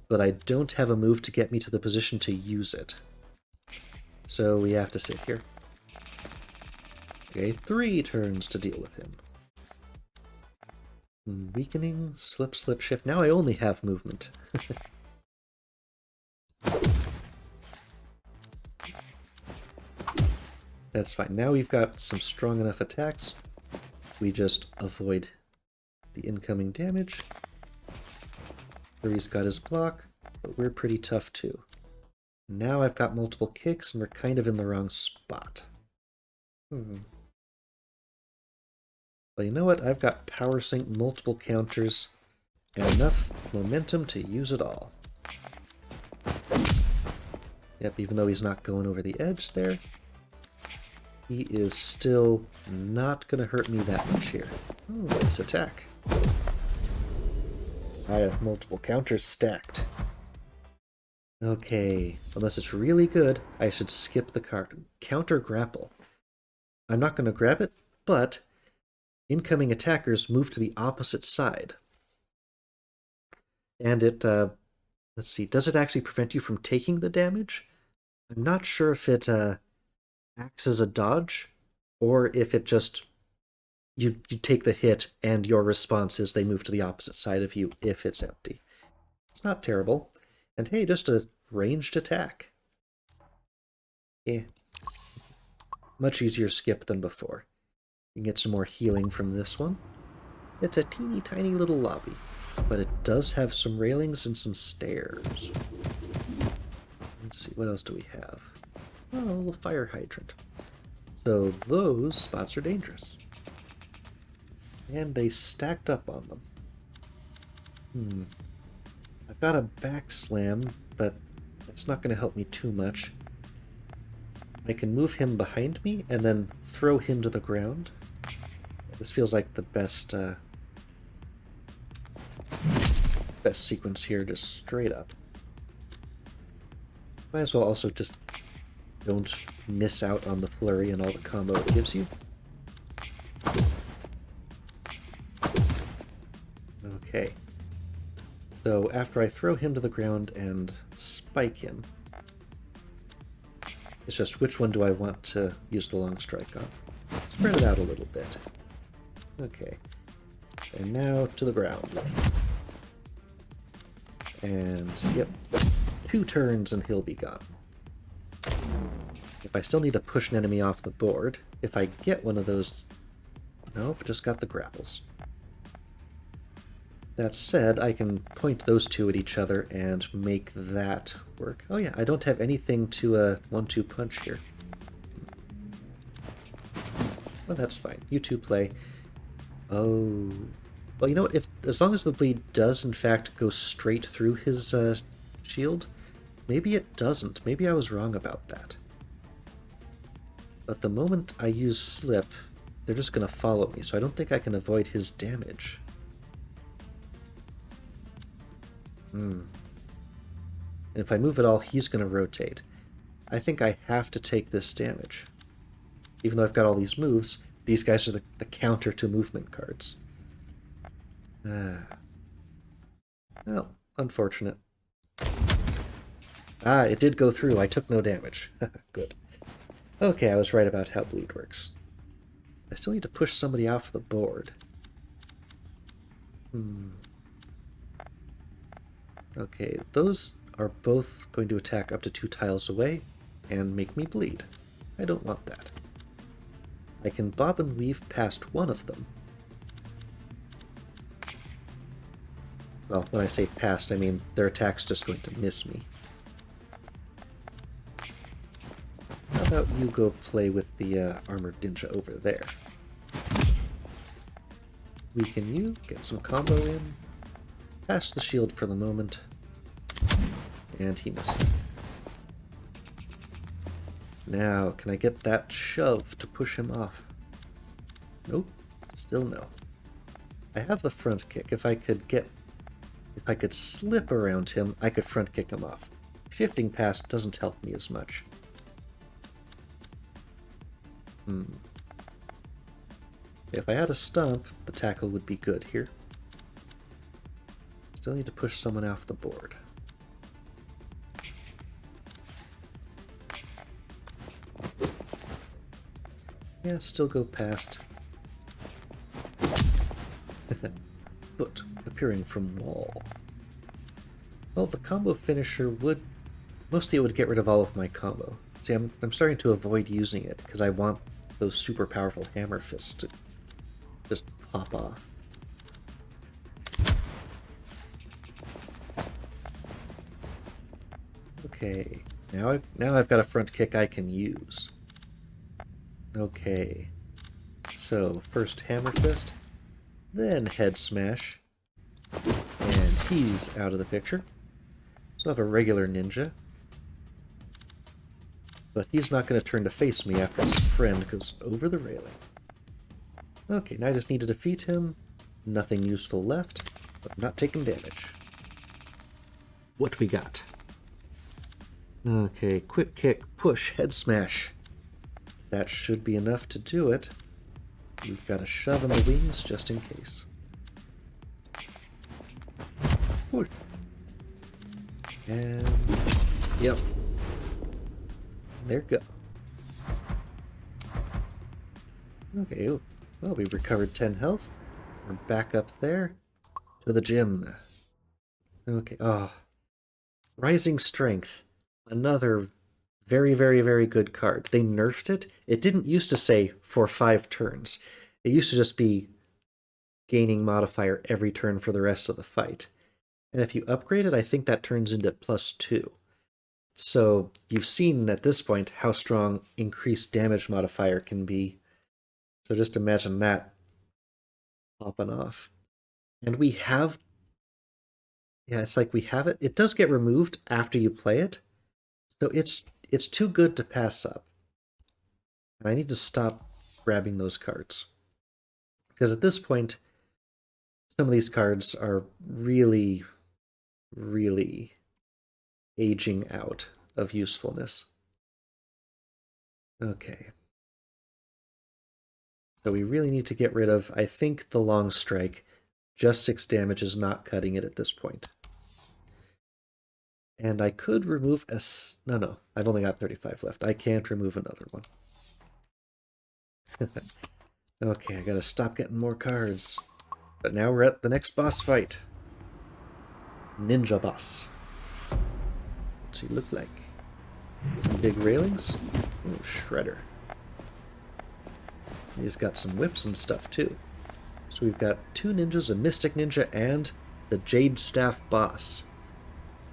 A: but I don't have a move to get me to the position to use it. So we have to sit here. Okay, 3 turns to deal with him. Weakening, slip, slip, shift. Now I only have movement. That's fine. Now we've got some strong enough attacks. We just avoid the incoming damage. Furry's got his block, but we're pretty tough too. Now I've got multiple kicks, and we're kind of in the wrong spot. Well, you know what? I've got power sync, multiple counters, and enough momentum to use it all. Yep, even though he's not going over the edge there, he is still not going to hurt me that much here. Oh, nice attack. I have multiple counters stacked. Okay, unless it's really good, I should skip the card. Counter grapple. I'm not going to grab it, but incoming attackers move to the opposite side. And it, let's see, does it actually prevent you from taking the damage? I'm not sure if it acts as a dodge, or if it just, you take the hit and your response is they move to the opposite side of you if it's empty. It's not terrible. And hey, just a ranged attack. Much easier skip than before. You can get some more healing from this one. It's a teeny tiny little lobby, but it does have some railings and some stairs. Let's see, what else do we have? Oh, a little fire hydrant. So those spots are dangerous. And they stacked up on them. I've got a back slam, but that's not going to help me too much. I can move him behind me and then throw him to the ground. This feels like the best sequence here, just straight up. Might as well also just don't miss out on the flurry and all the combo it gives you. Okay. So after I throw him to the ground and spike him, it's just which one do I want to use the long strike on. Spread it out a little bit. Okay. And now to the ground. And, yep, 2 turns and he'll be gone. If I still need to push an enemy off the board, if I get one of those... Nope, just got the grapples. That said, I can point those 2 at each other and make that work. Oh yeah, I don't have anything to 1-2 punch here. Well, that's fine. You 2 play. Oh... Well, you know what? As long as the bleed does, in fact, go straight through his shield, maybe it doesn't. Maybe I was wrong about that. But the moment I use slip, they're just going to follow me, so I don't think I can avoid his damage. And if I move at all, he's going to rotate. I think I have to take this damage. Even though I've got all these moves, these guys are the counter to movement cards. Well, unfortunate. Ah, it did go through. I took no damage. Good. Okay, I was right about how bleed works. I still need to push somebody off the board. Okay, those are both going to attack up to 2 tiles away and make me bleed. I don't want that. I can bob and weave past one of them. Well, when I say past, I mean their attack's just going to miss me. How about you go play with the armored ninja over there? Weaken you, get some combo in, pass the shield for the moment, and he missed. Now, can I get that shove to push him off? Nope, still no. I have the front kick. If I could slip around him, I could front kick him off. Shifting past doesn't help me as much. If I had a stomp, the tackle would be good here. Still need to push someone off the board. Yeah, still go past. Foot appearing from wall. Well, the combo finisher would... Mostly it would get rid of all of my combo. See, I'm starting to avoid using it because I want those super powerful hammer fists to just pop off. Okay, now I've got a front kick I can use. Okay, so first hammer fist, then head smash, and he's out of the picture. So I have a regular ninja, but he's not going to turn to face me after his friend goes over the railing. Okay, now I just need to defeat him. Nothing useful left, but I'm not taking damage. What we got? Okay, quick kick, push, head smash. That should be enough to do it. We've got a shove in the wings just in case. Push. And... yep. There we go. Okay, well, we recovered 10 health. We're back up there to the gym. Okay, Rising Strength. Another very, very, very good card. They nerfed it. It didn't used to say for 5 turns. It used to just be gaining modifier every turn for the rest of the fight. And if you upgrade it, I think that turns into +2. So you've seen at this point how strong increased damage modifier can be. So just imagine that popping off. And we have... yeah, it's like we have it. It does get removed after you play it. So it's too good to pass up. And I need to stop grabbing those cards. Because at this point, some of these cards are really, really aging out of usefulness. Okay. So we really need to get rid of, I think, the long strike. Just 6 damage is not cutting it at this point. And I could remove no, I've only got 35 left. I can't remove another one. Okay, I gotta stop getting more cards. But now we're at the next boss fight. Ninja boss. What's he look like? Some big railings? Oh, shredder. He's got some whips and stuff too. So we've got 2 ninjas, a mystic ninja, and the Jade Staff boss.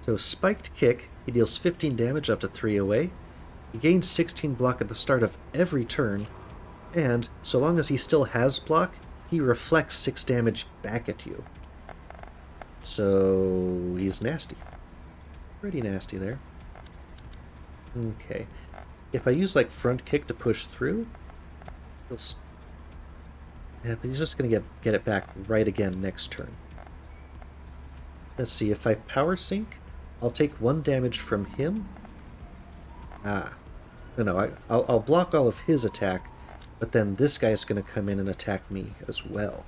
A: So spiked kick, he deals 15 damage up to 3 away. He gains 16 block at the start of every turn, and so long as he still has block, he reflects 6 damage back at you. So he's nasty. Pretty nasty there. Okay. If I use like front kick to push through, yeah, but he's just gonna get it back right again next turn. Let's see, if I power sync, I'll take 1 damage from him. No, I'll block all of his attack, but then this guy's going to come in and attack me as well.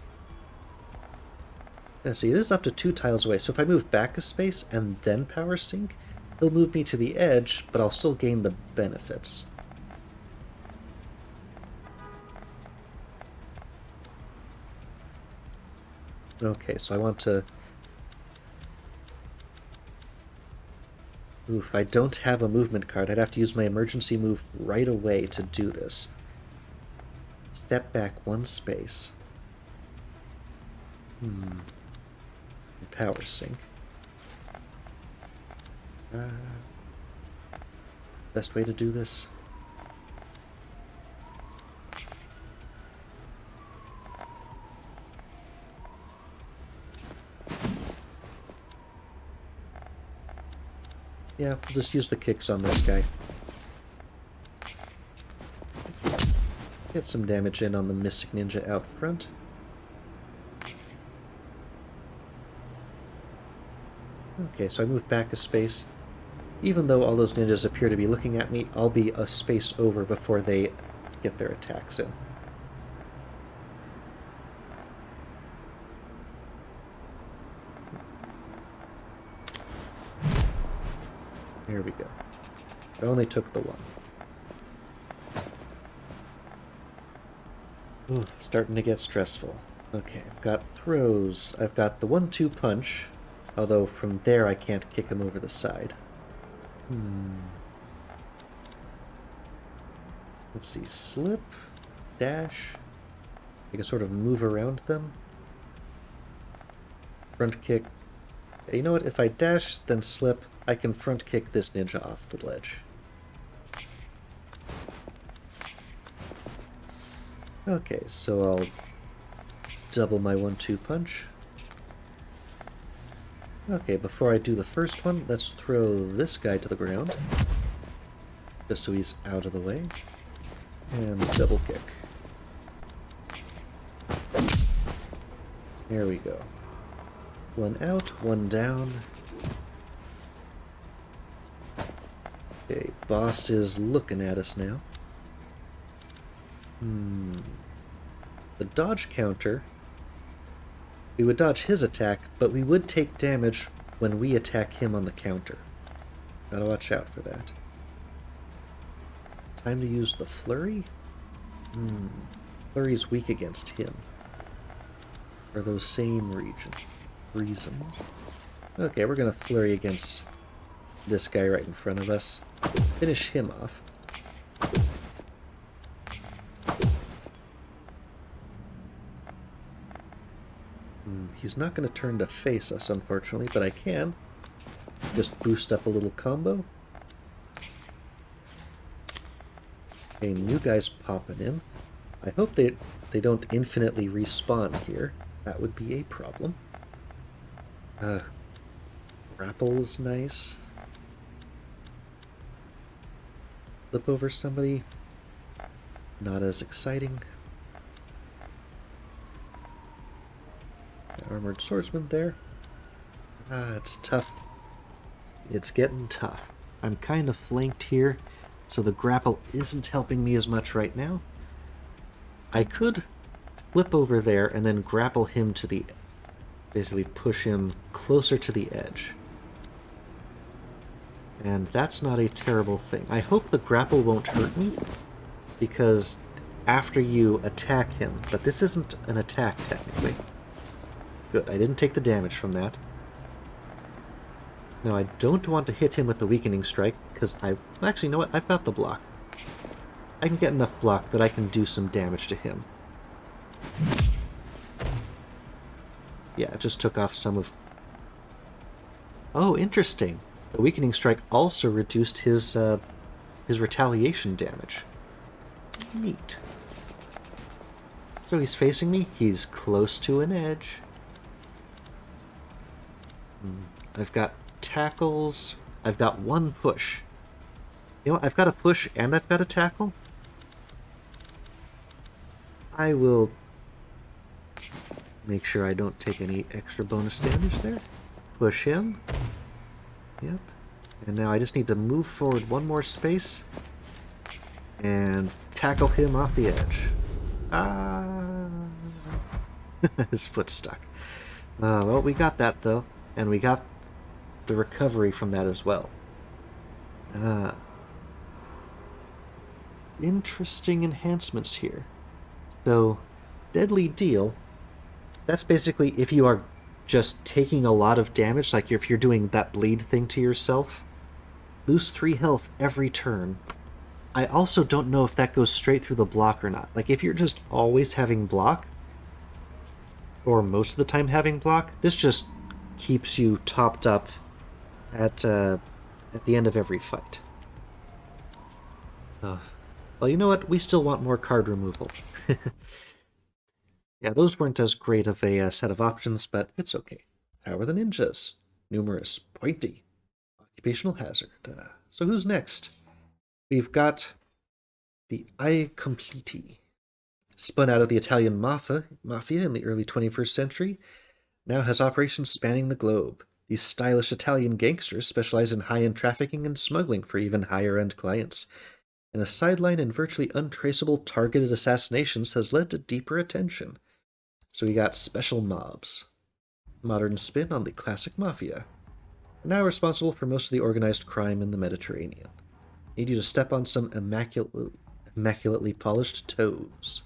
A: Let's see, this is up to 2 tiles away, so if I move back a space and then power sync, he'll move me to the edge, but I'll still gain the benefits. Okay, so I want to Oof, I don't have a movement card. I'd have to use my emergency move right away to do this. Step back 1 space. Power sync. Best way to do this? Yeah, we'll just use the kicks on this guy. Get some damage in on the Mystic Ninja out front. Okay, so I move back a space. Even though all those ninjas appear to be looking at me, I'll be a space over before they get their attacks in. Here we go. I only took the one. Ooh, starting to get stressful. Okay, I've got throws. I've got the 1-2 punch, although from there I can't kick him over the side. Let's see, slip, dash. I can sort of move around them. Front kick. You know what, if I dash, then slip, I can front kick this ninja off the ledge. Okay, so I'll double my 1-2 punch. Okay, before I do the first one, let's throw this guy to the ground. Just so he's out of the way. And double kick. There we go. 1 out, 1 down. Okay, boss is looking at us now. The dodge counter, we would dodge his attack, but we would take damage when we attack him on the counter. Gotta watch out for that. Time to use the flurry? Flurry's weak against him. For those same reasons. Okay, we're gonna flurry against this guy right in front of us. Finish him off. He's not going to turn to face us, unfortunately, but I can just boost up a little combo. Okay, new guys popping in. I hope they don't infinitely respawn here. That would be a problem. Grapple is nice. Flip over somebody. Not as exciting. Armored swordsman there. It's tough. It's getting tough. I'm kind of flanked here, so the grapple isn't helping me as much right now. I could flip over there and then grapple him to the... basically push him closer to the edge. And that's not a terrible thing. I hope the grapple won't hurt me, because after you attack him... but this isn't an attack, technically. Good, I didn't take the damage from that. Now, I don't want to hit him with the weakening strike, because actually, you know what? I've got the block. I can get enough block that I can do some damage to him. Yeah, it just took off some of... Oh, interesting. The weakening strike also reduced his retaliation damage. Neat. So he's facing me. He's close to an edge. I've got tackles. I've got 1 push. You know what? I've got a push and I've got a tackle. I will make sure I don't take any extra bonus damage there. Push him. Yep. And now I just need to move forward 1 more space and tackle him off the edge. His foot's stuck. Well, we got that though. And we got the recovery from that as well. Interesting enhancements here. So, Deadly Deal, that's basically if you are just taking a lot of damage, like if you're doing that bleed thing to yourself, Lose 3 health every turn. I also don't know if that goes straight through the block or not. Like, if you're just always having block, or most of the time having block, this just keeps you topped up at the end of every fight. Well, you know what? We still want more card removal. Yeah, those weren't as great of a set of options, but it's okay. How are the ninjas? Numerous, pointy, occupational hazard. So who's next? We've got the I Completi. Spun out of the Italian Mafia in the early 21st century, now has operations spanning the globe. These stylish Italian gangsters specialize in high-end trafficking and smuggling for even higher-end clients. And a sideline and virtually untraceable targeted assassinations has led to deeper attention. So we got special mobs. Modern spin on the classic Mafia. Now responsible for most of the organized crime in the Mediterranean. Need you to step on some immaculately polished toes.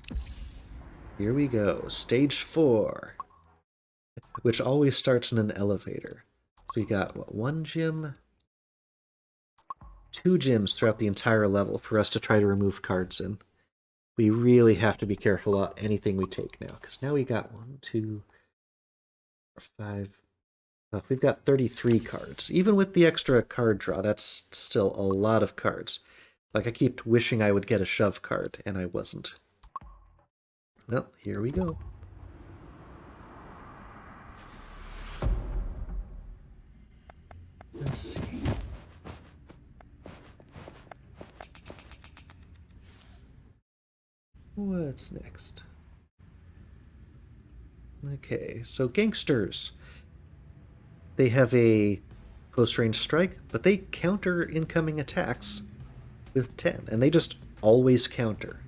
A: Here we go. Stage 4. Which always starts in an elevator. So we got, what, 1 gym? 2 gyms throughout the entire level for us to try to remove cards in. We really have to be careful about anything we take now, because now we got 1, 2, 5. Oh, we've got 33 cards. Even with the extra card draw, that's still a lot of cards. Like, I keep wishing I would get a shove card, and I wasn't. Well, here we go. Let's see. What's next? Okay, so gangsters. They have a close-range strike, but they counter incoming attacks with 10, and they just always counter.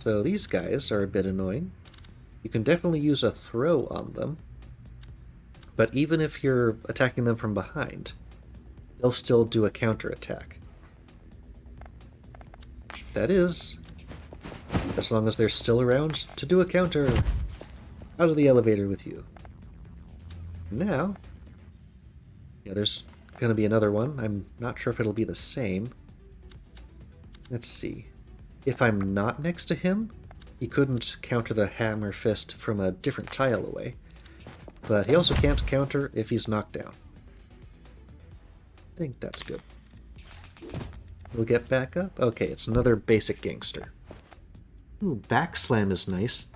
A: So these guys are a bit annoying. You can definitely use a throw on them, but even if you're attacking them from behind, they'll still do a counterattack. That is, as long as they're still around to do a counter. Out of the elevator with you. Now, yeah, there's gonna be another one. I'm not sure if it'll be the same. Let's see. If I'm not next to him, he couldn't counter the hammer fist from a different tile away. But he also can't counter if he's knocked down. I think that's good. We'll get back up. Okay, it's another basic gangster. Ooh, backslam is nice.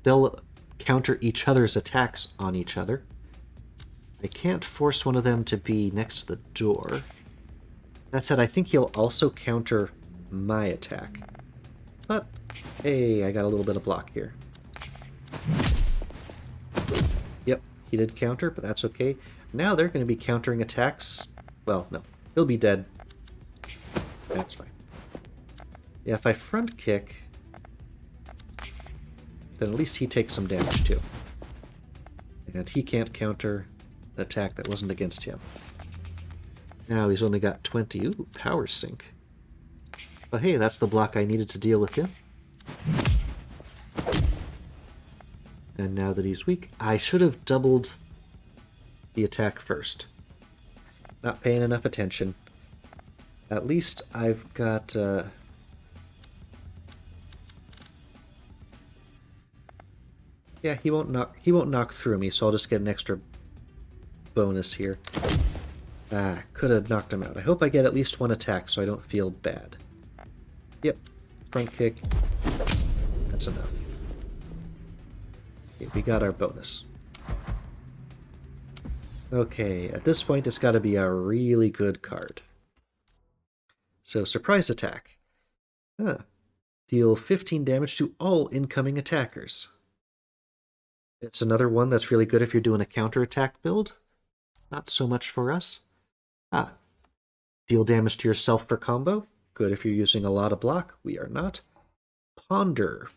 A: They'll counter each other's attacks on each other. I can't force one of them to be next to the door. That said, I think he'll also counter my attack. But, hey, I got a little bit of block here. Yep, he did counter, but that's okay. Now they're going to be countering attacks. Well, no, he'll be dead. That's fine. Yeah, if I front kick, then at least he takes some damage too. And he can't counter an attack that wasn't against him. Now he's only got 20. Ooh, power sink. But hey, that's the block I needed to deal with him. And now that he's weak, I should have doubled the attack first. Not paying enough attention. At least I've got... Yeah, he won't knock through me, so I'll just get an extra bonus here. Ah, could have knocked him out. I hope I get at least one attack so I don't feel bad. Yep, front kick. That's enough. Okay, we got our bonus. Okay, at this point it's got to be a really good card. So, surprise attack. Deal 15 damage to all incoming attackers. It's another one that's really good if you're doing a counterattack build. Not so much for us. Deal damage to yourself per combo. Good if you're using a lot of block. We are not. Ponder.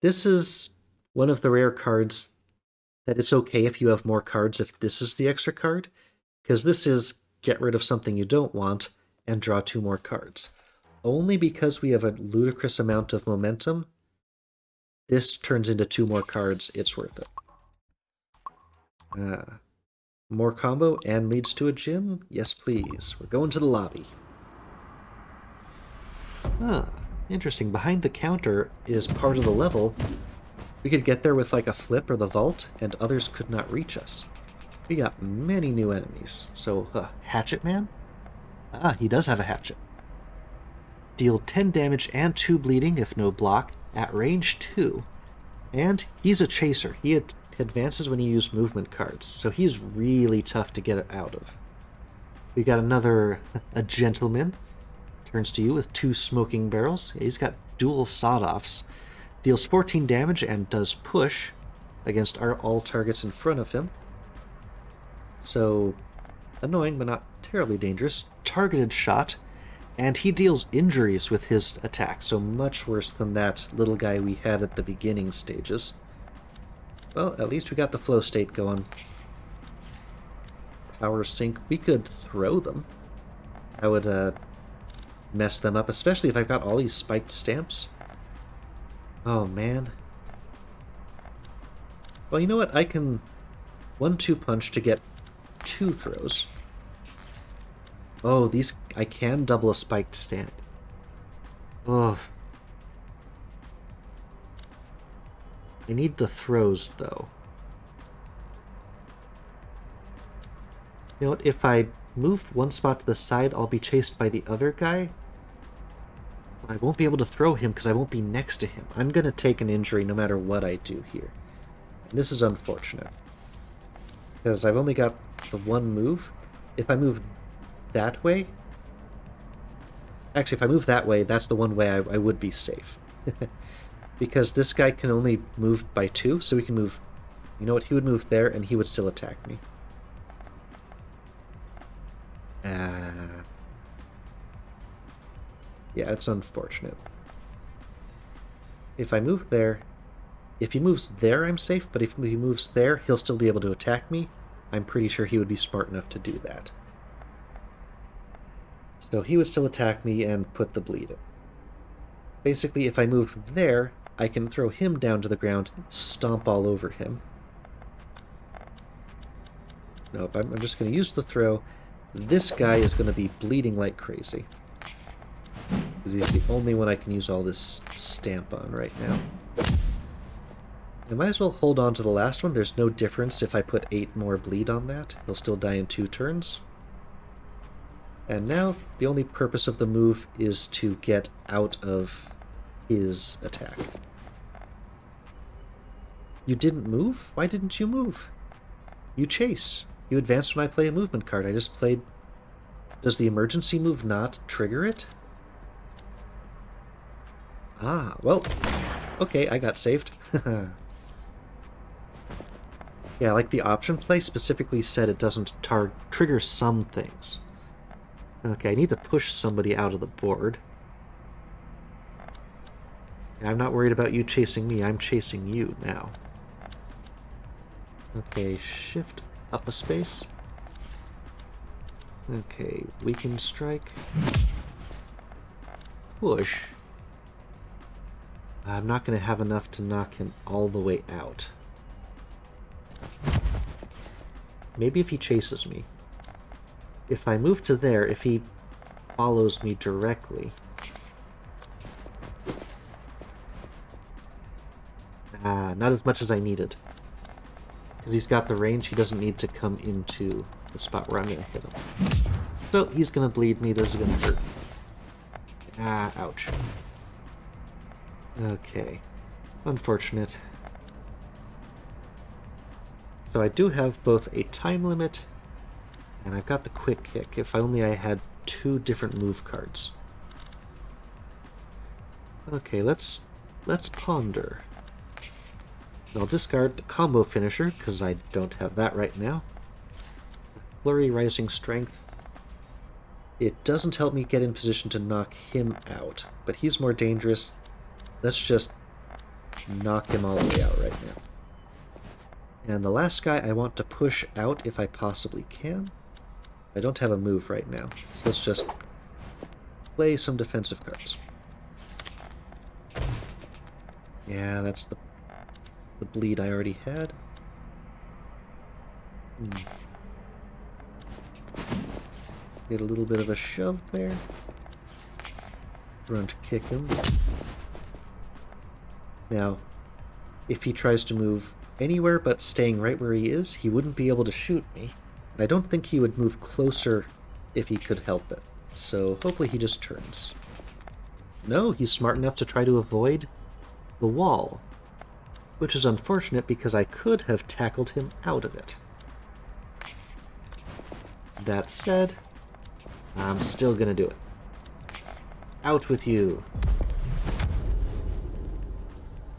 A: This is one of the rare cards that it's okay if you have more cards if this is the extra card, because this is get rid of something you don't want and draw 2 more cards. Only because we have a ludicrous amount of momentum, this turns into 2 more cards, it's worth it. More combo and leads to a gym? Yes, please. We're going to the lobby. Ah, interesting. Behind the counter is part of the level. We could get there with like a flip or the vault, and others could not reach us. We got many new enemies. So, Hatchet Man? Ah, he does have a hatchet. Deal 10 damage and 2 bleeding if no block at range 2. And he's a chaser. He advances when you use movement cards, so he's really tough to get out of. We got a gentleman. Turns to you with 2 smoking barrels. He's got dual sawed-offs. Deals 14 damage and does push against all targets in front of him. So, annoying but not terribly dangerous. Targeted shot. And he deals injuries with his attack, so much worse than that little guy we had at the beginning stages. Well, at least we got the flow state going. Power sync. We could throw them. I would mess them up, especially if I've got all these spiked stamps. Oh, man. Well, you know what? I can 1-2 punch to get 2 throws. Oh, these... I can double a spiked stamp. Oh. I need the throws, though. You know what? If I move one spot to the side, I'll be chased by the other guy. But I won't be able to throw him because I won't be next to him. I'm going to take an injury no matter what I do here. And this is unfortunate. Because I've only got the one move. If I move that way... Actually, if I move that way, that's the one way I would be safe. Because this guy can only move by 2, so we can move... You know what? He would move there, and he would still attack me. Yeah, it's unfortunate. If I move there... If he moves there, I'm safe, but if he moves there, he'll still be able to attack me. I'm pretty sure he would be smart enough to do that. So he would still attack me and put the bleed in. Basically, if I move there, I can throw him down to the ground, stomp all over him. Nope, I'm just going to use the throw. This guy is going to be bleeding like crazy. Because he's the only one I can use all this stamp on right now. I might as well hold on to the last one. There's no difference if I put 8 more bleed on that. He'll still die in 2 turns. And now, the only purpose of the move is to get out of his attack. You didn't move? Why didn't you move? You chase. You advance when I play a movement card. I just played... Does the emergency move not trigger it? Ah, well... Okay, I got saved. Yeah, like the option play specifically said it doesn't trigger some things. Okay, I need to push somebody out of the board. I'm not worried about you chasing me, I'm chasing you now. Okay, shift up a space. Okay, weaken strike. Push. I'm not going to have enough to knock him all the way out. Maybe if he chases me. If I move to there, if he follows me directly... not as much as I needed. Because he's got the range, he doesn't need to come into the spot where I'm going to hit him. So he's going to bleed me, this is going to hurt. Ouch. Okay. Unfortunate. So I do have both a time limit, and I've got the quick kick. If only I had 2 different move cards. Okay, let's ponder. I'll discard the combo finisher, because I don't have that right now. Flurry, Rising Strength. It doesn't help me get in position to knock him out, but he's more dangerous. Let's just knock him all the way out right now. And the last guy I want to push out if I possibly can. I don't have a move right now, so let's just play some defensive cards. Yeah, that's the bleed I already had. Get a little bit of a shove there. Front kick him. Now, if he tries to move anywhere but staying right where he is, he wouldn't be able to shoot me. And I don't think he would move closer if he could help it. So hopefully he just turns. No, he's smart enough to try to avoid the wall, which is unfortunate because I could have tackled him out of it. That said, I'm still gonna do it. Out with you.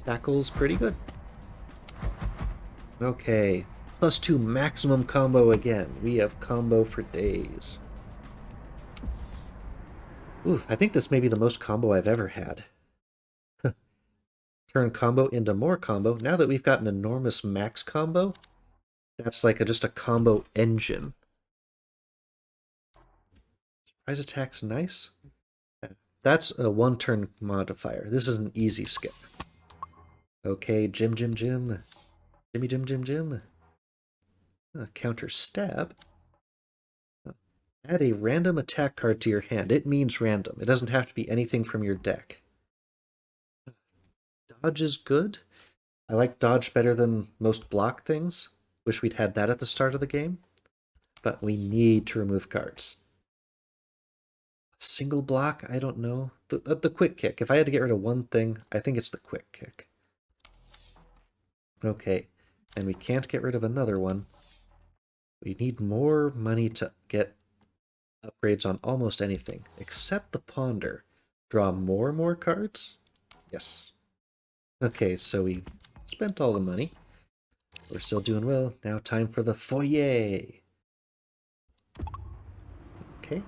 A: Tackle's pretty good. Okay, +2 maximum combo again. We have combo for days. Ooh, I think this may be the most combo I've ever had. Turn combo into more combo. Now that we've got an enormous max combo, that's like just a combo engine. Surprise attack's nice. That's a one-turn modifier. This is an easy skip. Okay, Jim. Jimmy. Counter stab. Add a random attack card to your hand. It means random. It doesn't have to be anything from your deck. Dodge is good. I like dodge better than most block things. Wish we'd had that at the start of the game. But we need to remove cards. Single block? I don't know. The quick kick. If I had to get rid of one thing, I think it's the quick kick. Okay, and we can't get rid of another one. We need more money to get upgrades on almost anything, except the Ponder. Draw more cards? Yes. Okay, so we spent all the money. We're still doing well. Now time for the foyer. Okay.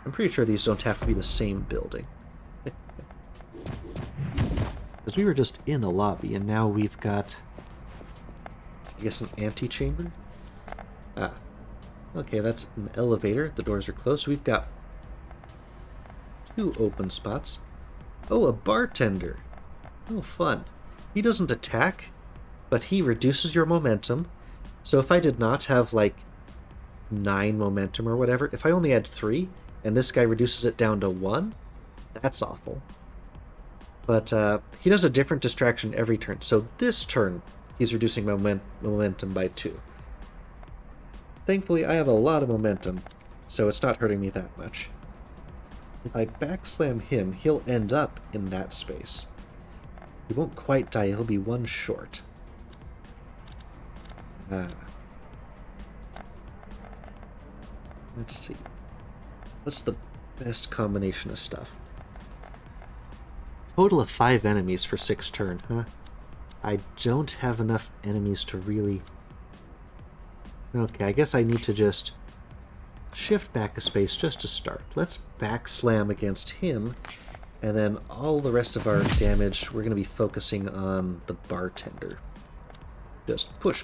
A: I'm pretty sure these don't have to be the same building. Because we were just in a lobby, and now we've got, I guess, an antechamber? Ah. Okay, that's an elevator. The doors are closed. We've got 2 open spots. Oh, a bartender. Oh, fun. He doesn't attack, but he reduces your momentum. So if I did not have, like, 9 momentum or whatever, if I only had 3, and this guy reduces it down to 1, that's awful. But he does a different distraction every turn. So this turn, he's reducing momentum by 2. Thankfully, I have a lot of momentum, so it's not hurting me that much. If I backslam him, he'll end up in that space. He won't quite die, he'll be 1 short. Let's see. What's the best combination of stuff? Total of 5 enemies for 6 turn, huh? I don't have enough enemies to really... Okay, I guess I need to just shift back a space just to start. Let's backslam against him, and then all the rest of our damage, we're going to be focusing on the bartender. Just push.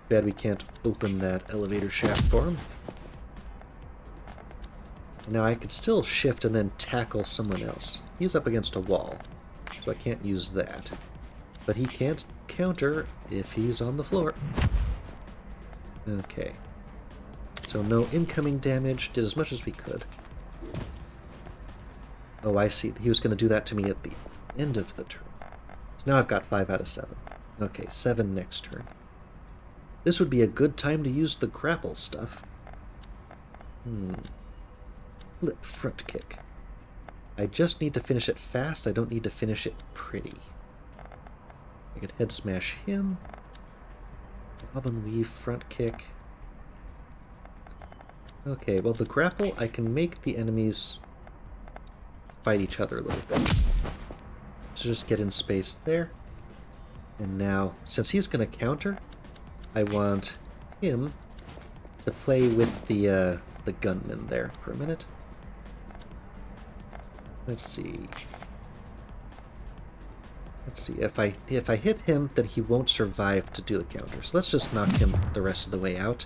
A: Bad we can't open that elevator shaft for him. Now I could still shift and then tackle someone else. He's up against a wall, so I can't use that. But he can't counter if he's on the floor. Okay. So no incoming damage, did as much as we could. Oh, I see. He was going to do that to me at the end of the turn. So now I've got 5 out of 7. Okay, 7 next turn. This would be a good time to use the grapple stuff. Flip front kick. I just need to finish it fast, I don't need to finish it pretty. I could head smash him. Bob and weave front kick. Okay, well the grapple, I can make the enemies fight each other a little bit. So just get in space there. And now, since he's going to counter, I want him to play with the gunman there for a minute. Let's see. If I hit him, then he won't survive to do the counter. So let's just knock him the rest of the way out.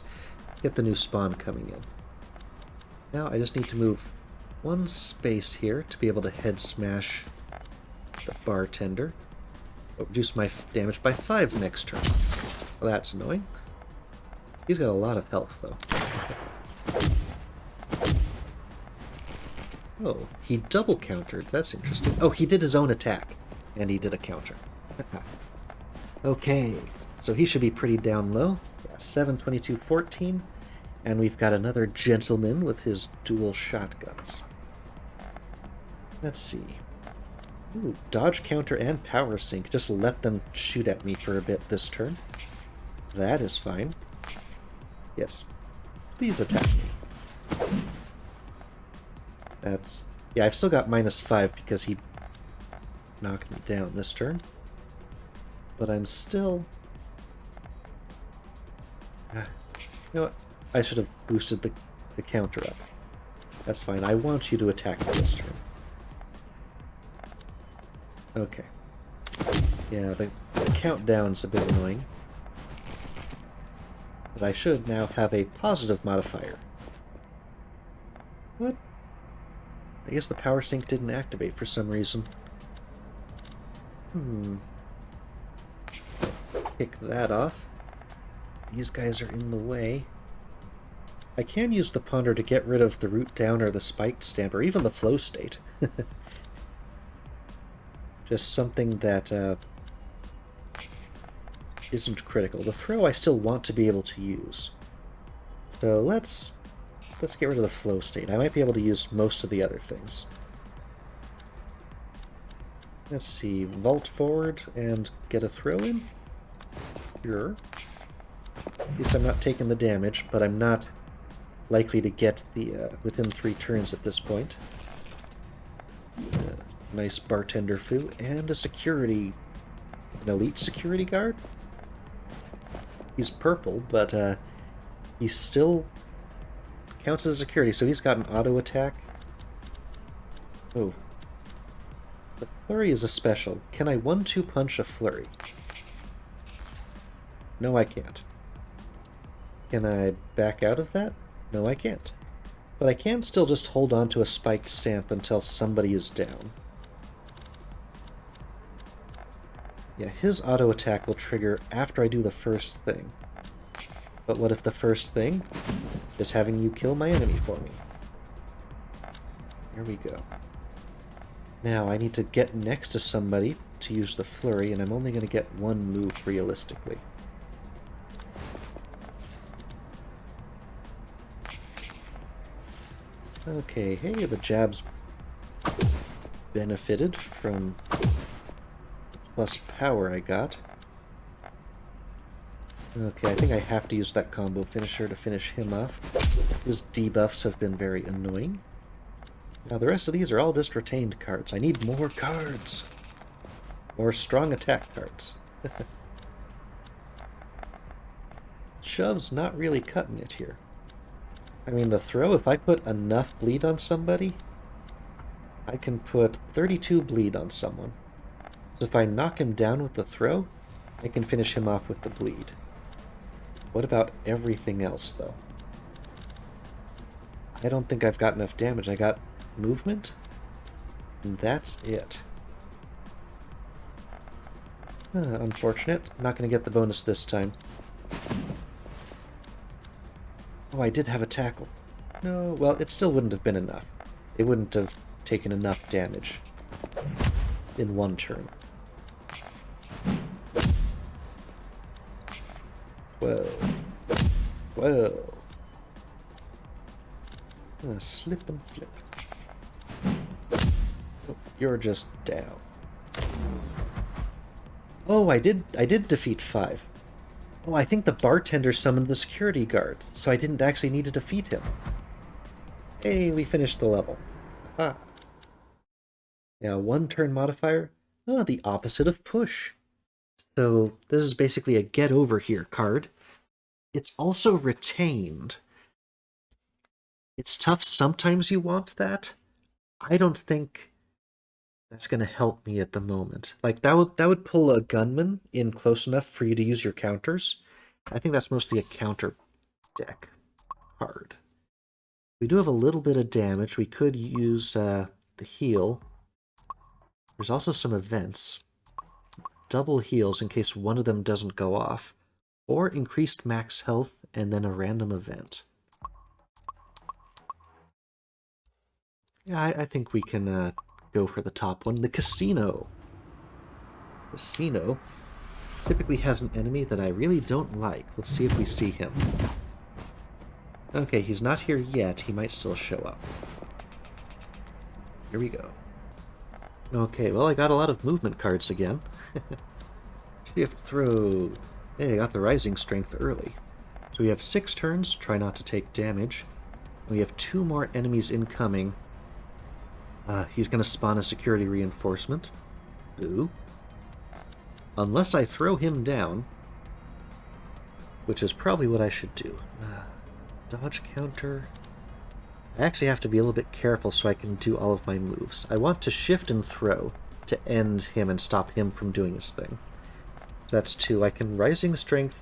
A: Get the new spawn coming in. Now I just need to move 1 space here to be able to head smash the bartender. I'll reduce my damage by 5 next turn. Well, that's annoying. He's got a lot of health, though. Oh, he double countered. That's interesting. Oh, he did his own attack, and he did a counter. Okay, so he should be pretty down low. Yeah, 7, 22, 14. And we've got another gentleman with his dual shotguns. Let's see. Ooh, dodge counter and power sink. Just let them shoot at me for a bit this turn. That is fine. Yes. Please attack me. That's... Yeah, I've still got -5 because he knocked me down this turn. But I'm still... you know what? I should have boosted the counter up. That's fine. I want you to attack me this turn. Okay. Yeah, the countdown's a bit annoying. But I should now have a positive modifier. What? I guess the power sink didn't activate for some reason. Kick that off. These guys are in the way. I can use the ponder to get rid of the root down or the spiked stamp, or even the flow state. Just something that isn't critical. The throw I still want to be able to use. So let's get rid of the flow state. I might be able to use most of the other things. Let's see, vault forward and get a throw in. Sure. At least I'm not taking the damage, but I'm not likely to get the within 3 turns at this point. Nice bartender foo, and a security... an elite security guard? He's purple, but he still counts as security, so he's got an auto attack. Oh. The flurry is a special. Can I 1-2 punch a flurry? No, I can't. Can I back out of that? No, I can't. But I can still just hold on to a spiked stamp until somebody is down. Yeah, his auto attack will trigger after I do the first thing. But what if the first thing is having you kill my enemy for me? Here we go. Now I need to get next to somebody to use the flurry, and I'm only going to get one move realistically. Okay, hey, the jabs benefited from plus power I got. Okay, I think I have to use that combo finisher to finish him off. His debuffs have been very annoying. Now the rest of these are all just retained cards. I need more cards. More strong attack cards. Shove's not really cutting it here. I mean, the throw, if I put enough bleed on somebody, I can put 32 bleed on someone. So if I knock him down with the throw, I can finish him off with the bleed. What about everything else, though? I don't think I've got enough damage. I got movement, and that's it. Unfortunate. Not going to get the bonus this time. Oh, I did have a tackle. No, well, it still wouldn't have been enough. It wouldn't have taken enough damage in one turn. 12. 12. Slip and flip. Oh, you're just down. Oh, I did defeat 5. Oh, I think the bartender summoned the security guard, so I didn't actually need to defeat him. Hey, we finished the level. Ah. Now, 1 turn modifier. Oh, the opposite of push. So, this is basically a get over here card. It's also retained. It's tough. Sometimes you want that. I don't think that's going to help me at the moment. Like, that would pull a gunman in close enough for you to use your counters. I think that's mostly a counter deck card. We do have a little bit of damage. We could use the heal. There's also some events. Double heals in case one of them doesn't go off. Or increased max health and then a random event. Yeah, I think we can go for the top one. The casino. Casino typically has an enemy that I really don't like. Let's see if we see him. Okay, he's not here yet. He might still show up. Here we go. Okay, well, I got a lot of movement cards again. Shift throw. Hey, I got the rising strength early. So we have 6 turns, try not to take damage. We have 2 more enemies incoming. He's going to spawn a security reinforcement. Boo. Unless I throw him down, which is probably what I should do. Dodge counter. I actually have to be a little bit careful so I can do all of my moves. I want to shift and throw to end him and stop him from doing his thing. So that's 2. I can rising strength.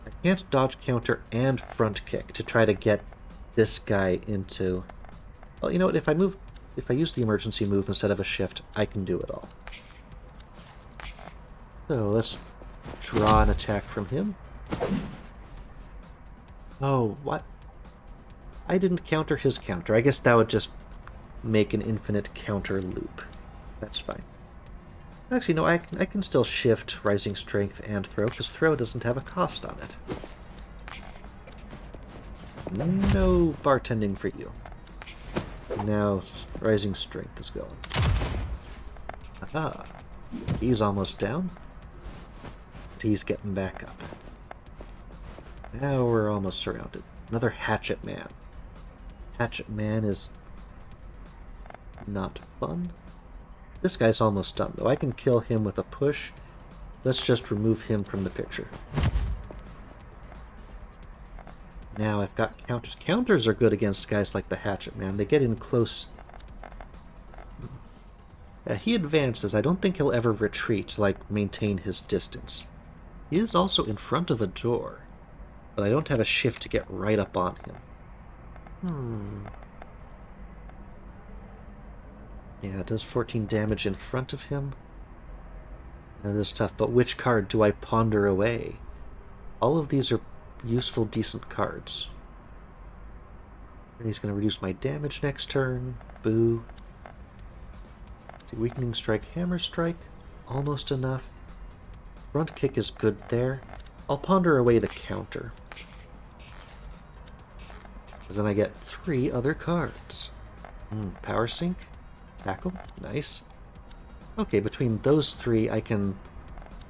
A: I can't dodge counter and front kick to try to get this guy into... Well, you know what? If I use the emergency move instead of a shift, I can do it all. So let's draw an attack from him. Oh, what? I didn't counter his counter. I guess that would just make an infinite counter loop. That's fine. Actually, no, I can still shift rising strength and throw, because throw doesn't have a cost on it. No bartending for you. Now rising strength is going. Aha. He's almost down. But he's getting back up. Now we're almost surrounded. Another Hatchet Man. Hatchet Man is not fun. This guy's almost done, though. I can kill him with a push. Let's just remove him from the picture. Now I've got counters. Counters are good against guys like the Hatchet Man. They get in close. He advances. I don't think he'll ever retreat, like maintain his distance. He is also in front of a door, but I don't have a shift to get right up on him. Yeah, it does 14 damage in front of him. That is tough, but which card do I ponder away? All of these are useful, decent cards. And he's going to reduce my damage next turn. Boo. See, weakening strike, hammer strike. Almost enough. Front kick is good there. I'll ponder away the counter. Because then I get 3 other cards. Power sink. Tackle. Nice. Okay, between those 3, I can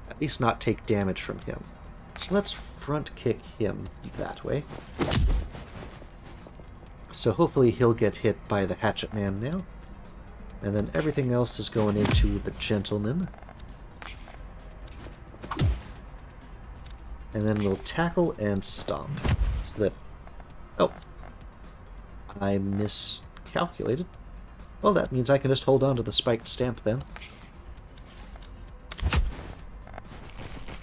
A: at least not take damage from him. So let's front kick him that way. So hopefully he'll get hit by the Hatchet Man now. And then everything else is going into the Gentleman. And then we'll tackle and stomp. So that... Oh. I miscalculated. Well, that means I can just hold on to the spiked stamp then.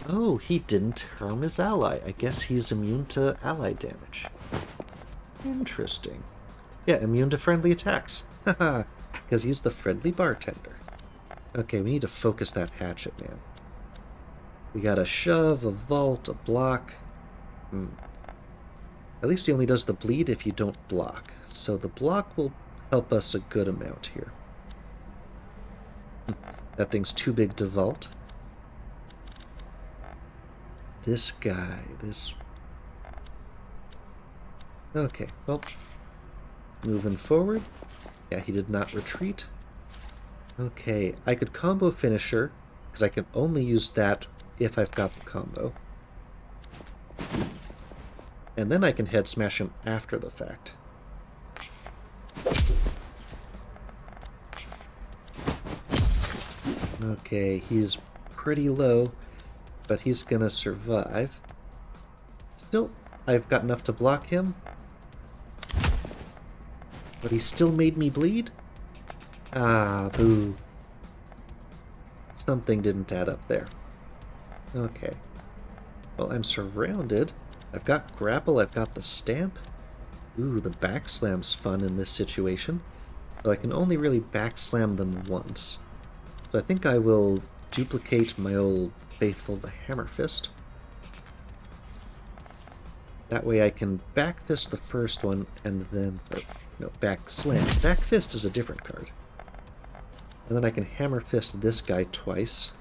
A: Oh, he didn't harm his ally. I guess he's immune to ally damage. Interesting. Yeah, immune to friendly attacks. Haha, because he's the friendly bartender. Okay, we need to focus that Hatchet Man. We got a shove, a vault, a block. At least he only does the bleed if you don't block. So the block will help us a good amount here. That thing's too big to vault. This guy, this... Okay, well, moving forward. Yeah, he did not retreat. Okay, I could combo finisher, because I can only use that if I've got the combo. And then I can head smash him after the fact. Okay, he's pretty low, but he's gonna survive. Still, I've got enough to block him. But he still made me bleed? Ah, boo. Something didn't add up there. Okay. Well, I'm surrounded. I've got grapple, I've got the stamp. Ooh, the backslam's fun in this situation. Though I can only really backslam them once. So I think I will duplicate my old faithful the Hammer Fist. That way I can back fist the first one and then... no, back slam. Back fist is a different card. And then I can hammer fist this guy twice.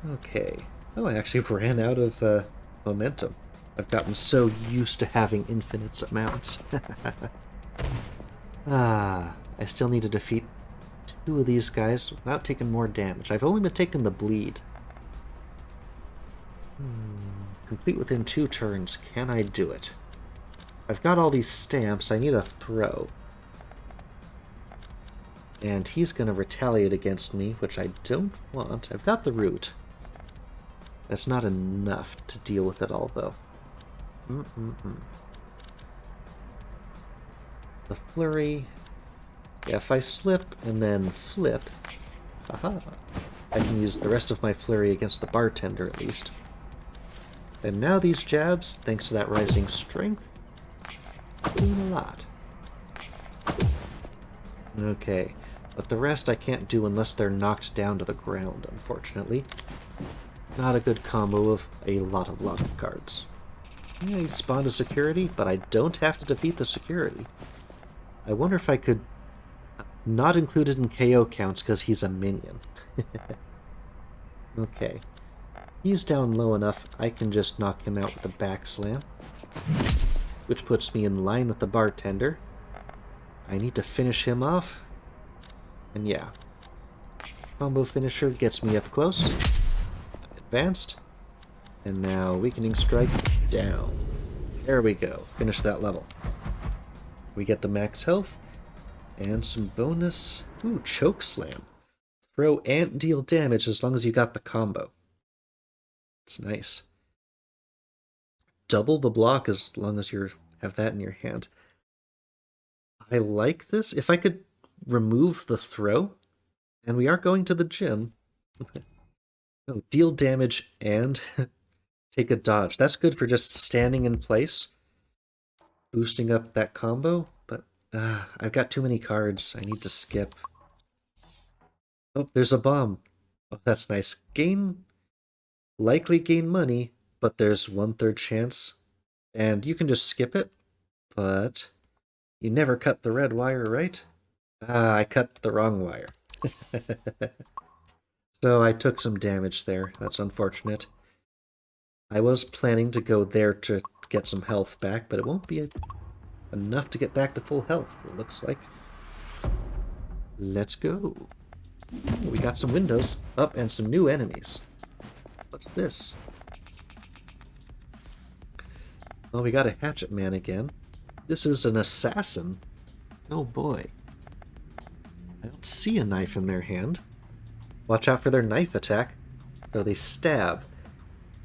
A: Okay. Oh, I actually ran out of momentum. I've gotten so used to having infinite amounts. I still need to defeat 2 of these guys without taking more damage. I've only been taking the bleed. Complete within 2 turns. Can I do it? I've got all these stamps. I need a throw. And he's going to retaliate against me, which I don't want. I've got the root. That's not enough to deal with it all, though. The flurry. Yeah, if I slip and then flip, aha, I can use the rest of my flurry against the bartender at least. And now these jabs, thanks to that rising strength, doing a lot. Okay, but the rest I can't do unless they're knocked down to the ground, unfortunately. Not a good combo of a lot of cards. Yeah, he spawned a security, but I don't have to defeat the security. I wonder if I could not include it in KO counts because he's a minion. Okay. He's down low enough, I can just knock him out with a back slam. Which puts me in line with the bartender. I need to finish him off. And yeah. Combo finisher gets me up close. Advanced. And now weakening strike down. There we go. Finish that level. We get the max health. And some bonus... Ooh, choke slam. Throw and deal damage as long as you got the combo. It's nice. Double the block as long as you have that in your hand. I like this. If I could remove the throw, and we are going to the gym. No, deal damage and take a dodge. That's good for just standing in place, boosting up that combo, but I've got too many cards. I need to skip. Oh, there's a bomb. Oh, that's nice. Likely gain money, but there's 1/3 chance. And you can just skip it, but you never cut the red wire, right? I cut the wrong wire. So I took some damage there. That's unfortunate. I was planning to go there to get some health back, but it won't be enough to get back to full health, it looks like. Let's go. We got some windows up and some new enemies. What's this? Well, we got a hatchet man again. This is an assassin. Oh boy. I don't see a knife in their hand. Watch out for their knife attack. So they stab.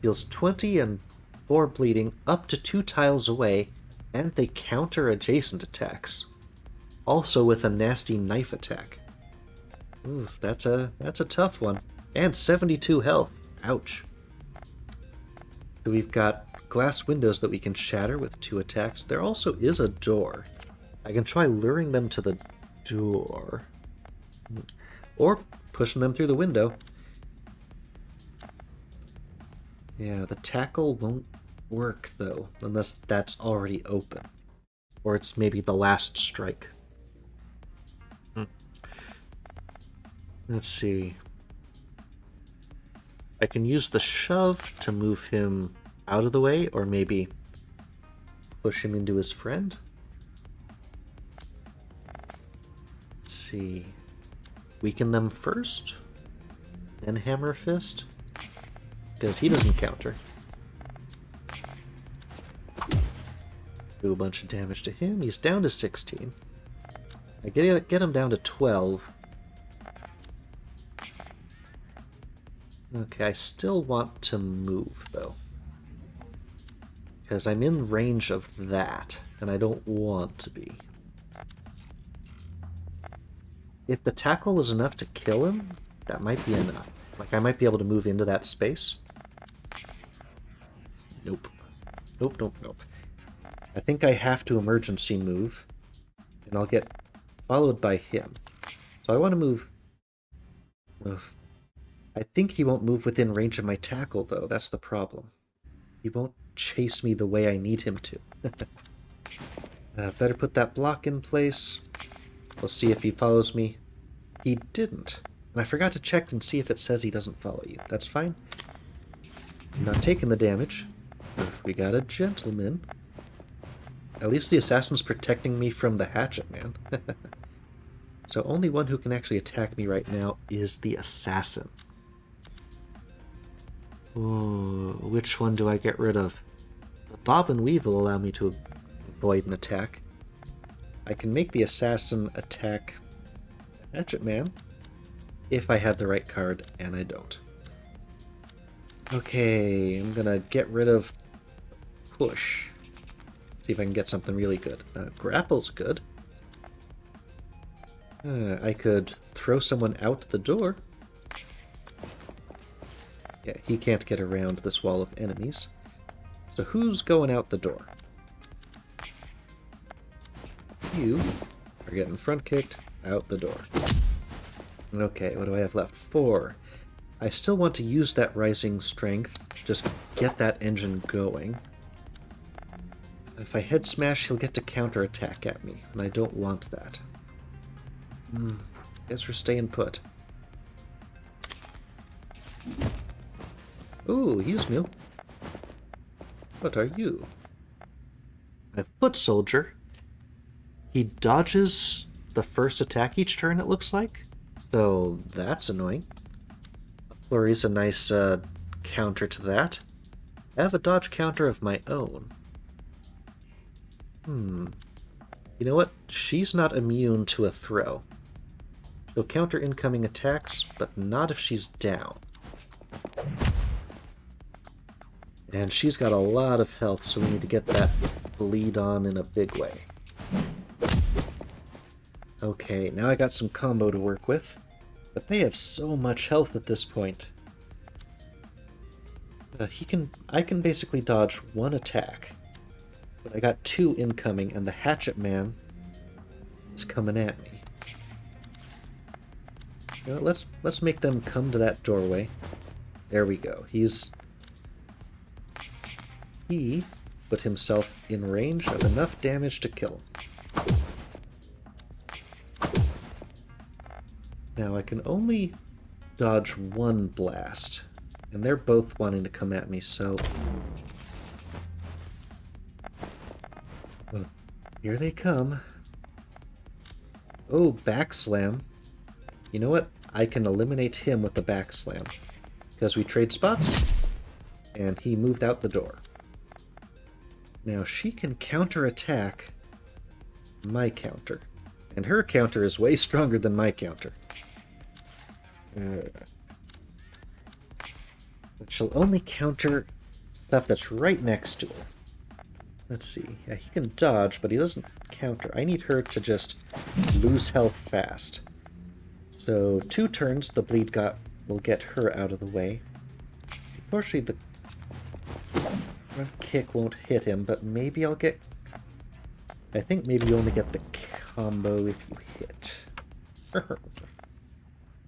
A: Deals 20 and 4 bleeding up to 2 tiles away, and they counter adjacent attacks. Also with a nasty knife attack. Oof, that's a tough one. And 72 health. Ouch. So we've got glass windows that we can shatter with 2 attacks. There also is a door. I can try luring them to the door. Or pushing them through the window. Yeah, the tackle won't work, though, unless that's already open. Or it's maybe the last strike. Let's see. I can use the shove to move him out of the way, or maybe push him into his friend. Let's see. Weaken them first, then hammer fist, because he doesn't counter. Do a bunch of damage to him. He's down to 16. I get him down to 12. Okay, I still want to move, though. Because I'm in range of that, and I don't want to be. If the tackle was enough to kill him, that might be enough. Like, I might be able to move into that space. Nope. Nope. I think I have to emergency move, and I'll get followed by him. So I want to move... Ugh. I think he won't move within range of my tackle, though. That's the problem. He won't chase me the way I need him to. Better put that block in place. We'll see if he follows me. He didn't. And I forgot to check and see if it says he doesn't follow you. That's fine. I'm not taking the damage. We got a gentleman. At least the assassin's protecting me from the hatchet man. So only one who can actually attack me right now is the assassin. Ooh, which one do I get rid of? The bob and weave will allow me to avoid an attack. I can make the assassin attack the hatchet man if I had the right card, and I don't. Okay, I'm gonna get rid of push. See if I can get something really good. Grapple's good. I could throw someone out the door. Yeah, he can't get around this wall of enemies. So who's going out the door? You are getting front kicked out the door. Okay, what do I have left? 4. I still want to use that rising strength. Just get that engine going. If I head smash, he'll get to counterattack at me, and I don't want that. Guess we're staying put. Ooh, he's new. What are you? A foot soldier. He dodges the first attack each turn, it looks like. So that's annoying. Flurry's a nice counter to that. I have a dodge counter of my own. You know what? She's not immune to a throw. She'll counter incoming attacks, but not if she's down. And she's got a lot of health, so we need to get that bleed on in a big way. Okay, now I got some combo to work with. But they have so much health at this point. I can basically dodge one attack. But I got 2 incoming, and the hatchet man is coming at me. You know, let's make them come to that doorway. There we go. He put himself in range of enough damage to kill him. Now I can only dodge one blast, and they're both wanting to come at me, so... Oh, here they come. Oh, backslam. You know what? I can eliminate him with the backslam, because we trade spots, and he moved out the door. Now she can counterattack my counter, and her counter is way stronger than my counter. But she'll only counter stuff that's right next to her. Let's see. Yeah, he can dodge, but he doesn't counter. I need her to just lose health fast. So 2 turns, the bleed will get her out of the way. Unfortunately, the front kick won't hit him, but maybe I'll get... I think maybe you only get the combo if you hit.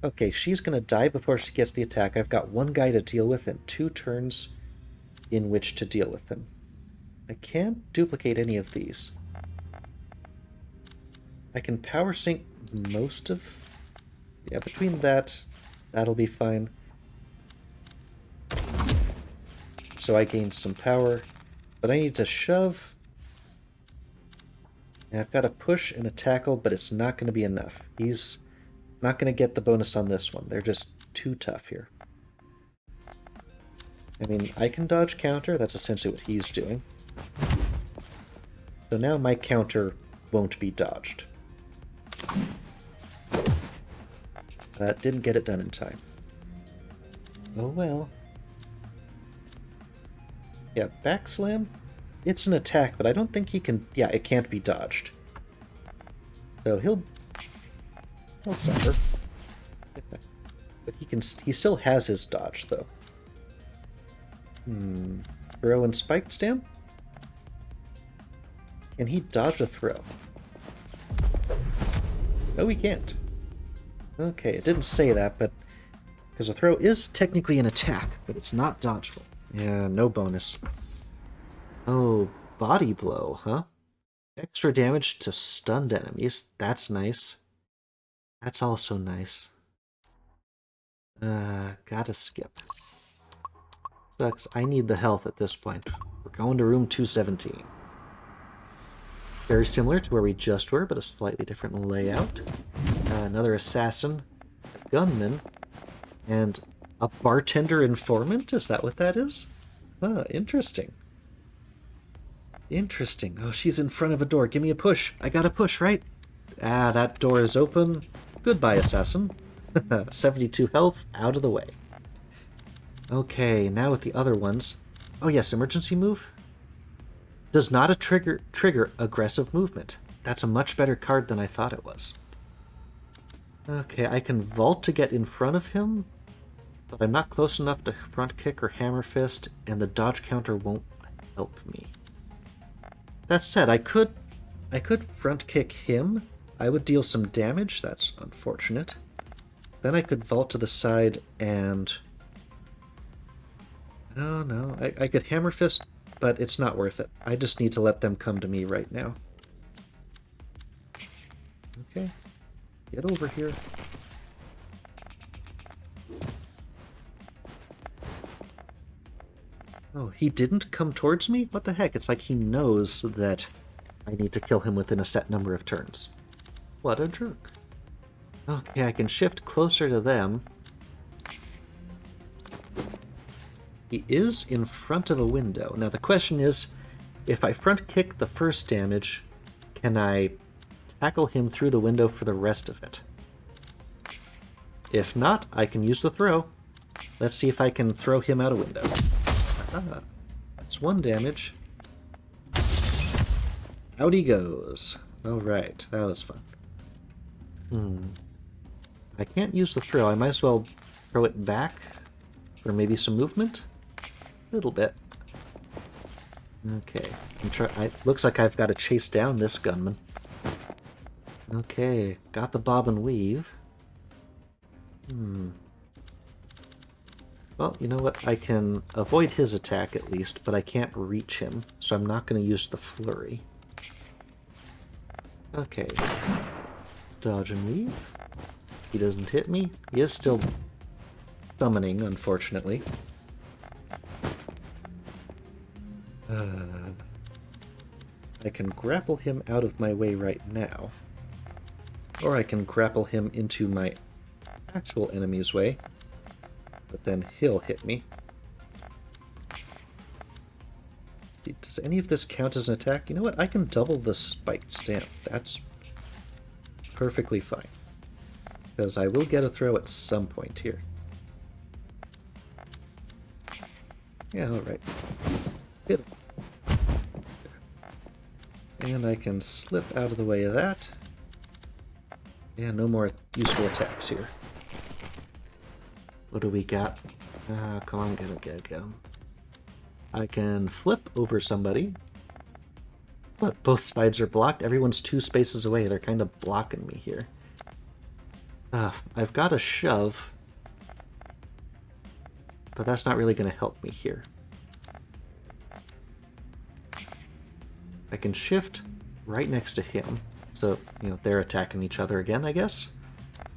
A: Okay, she's gonna die before she gets the attack. I've got 1 guy to deal with and 2 turns in which to deal with him. I can't duplicate any of these. I can power sync most of... Yeah, between that'll be fine. So I gained some power, but I need to shove. And I've got a push and a tackle, but it's not going to be enough. He's not going to get the bonus on this one. They're just too tough here. I mean, I can dodge counter. That's essentially what he's doing. So now my counter won't be dodged. That didn't get it done in time. Oh well. Yeah, backslam? It's an attack, but I don't think he can... Yeah, it can't be dodged. So he'll suffer. But he still has his dodge, though. Throw and spiked stamp? Can he dodge a throw? No, he can't. Okay, it didn't say that, but... Because a throw is technically an attack, but it's not dodgeable. Yeah, no bonus. Oh, body blow, huh? Extra damage to stunned enemies. That's nice. That's also nice. Gotta skip. Sucks. I need the health at this point. We're going to room 217. Very similar to where we just were, but a slightly different layout. Another assassin, a gunman, and a bartender informant? Is that what that is? Huh, interesting. Interesting. Oh, she's in front of a door. Give me a push. I got a push, right? Ah, that door is open. Goodbye, assassin. 72 health, out of the way. Okay, now with the other ones. Oh yes, emergency move? Does not trigger aggressive movement. That's a much better card than I thought it was. Okay, I can vault to get in front of him, but I'm not close enough to front kick or hammer fist, and the dodge counter won't help me. That said, I could front kick him. I would deal some damage. That's unfortunate. Then I could vault to the side and... Oh no, I could hammer fist, but it's not worth it. I just need to let them come to me right now. Okay, get over here. Oh, he didn't come towards me? What the heck? It's like he knows that I need to kill him within a set number of turns. What a jerk. Okay, I can shift closer to them. He is in front of a window. Now the question is, if I front kick the first damage, can I tackle him through the window for the rest of it? If not, I can use the throw. Let's see if I can throw him out a window. Ah, that's one damage. Out he goes. Alright, that was fun. I can't use the throw. I might as well throw it back for maybe some movement. A little bit. Okay. Looks like I've got to chase down this gunman. Okay, got the bob and weave. Well, you know what? I can avoid his attack at least, but I can't reach him, so I'm not going to use the flurry. Okay. Dodge and weave. He doesn't hit me. He is still summoning, unfortunately. I can grapple him out of my way right now. Or I can grapple him into my actual enemy's way. But then he'll hit me. Does any of this count as an attack? You know what? I can double the spiked stamp. That's perfectly fine. Because I will get a throw at some point here. Yeah, alright. Hit him. And I can slip out of the way of that. Yeah, no more useful attacks here. What do we got? Come on, get him. I can flip over somebody. But both sides are blocked. Everyone's 2 spaces away. They're kind of blocking me here. I've got a shove. But that's not really going to help me here. I can shift right next to him. So, you know, they're attacking each other again, I guess.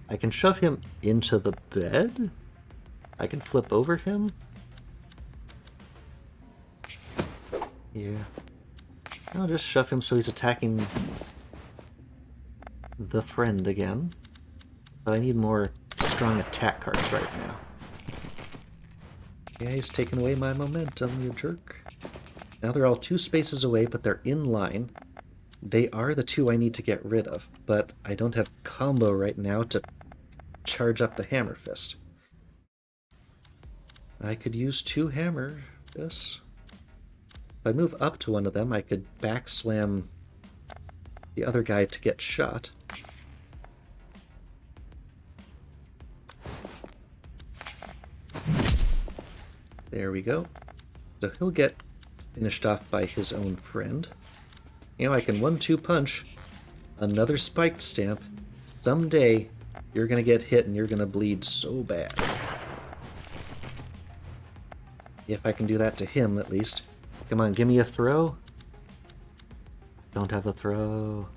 A: I can shove him into the bed. I can flip over him. Yeah. I'll just shove him so he's attacking the friend again. But I need more strong attack cards right now. Yeah, he's taking away my momentum, you jerk. Now they're all 2 spaces away, but they're in line. They are the 2 I need to get rid of, but I don't have combo right now to charge up the hammer fist. I could use 2 hammer fists. If I move up to one of them, I could backslam the other guy to get shot. There we go. So he'll get finished off by his own friend. You know, I can 1-2 punch another spiked stamp. Someday You're gonna get hit and you're gonna bleed so bad. If I can do that to him, at least. Come on, give me a throw. Don't have a throw.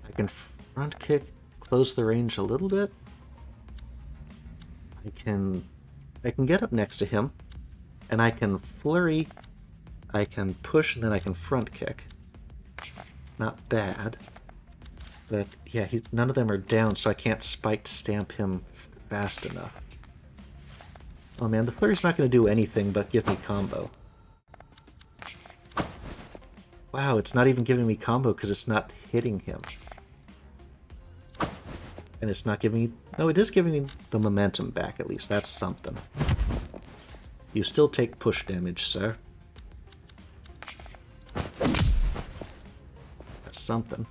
A: I can front kick, close the range a little bit. I can get up next to him, and I can flurry. I can push, and then I can front kick. It's not bad. But yeah, none of them are down, so I can't spiked stamp him fast enough. Oh man, the flurry's not going to do anything but give me combo. Wow, it's not even giving me combo because it's not hitting him. And it's not giving me... No, it is giving me the momentum back, at least. That's something. You still take push damage, sir. That's something.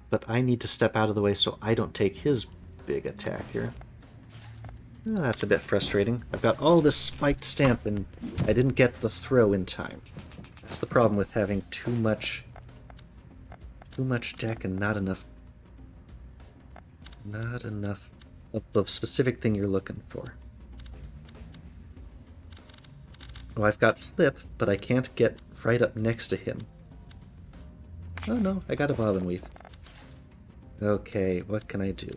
A: But I need to step out of the way so I don't take his big attack here. Oh, that's a bit frustrating. I've got all this spiked stamp and I didn't get the throw in time. That's the problem with having too much deck and not enough of the specific thing you're looking for. Oh, I've got flip, but I can't get right up next to him. Oh no, I got a bob and weave. Okay, what can I do?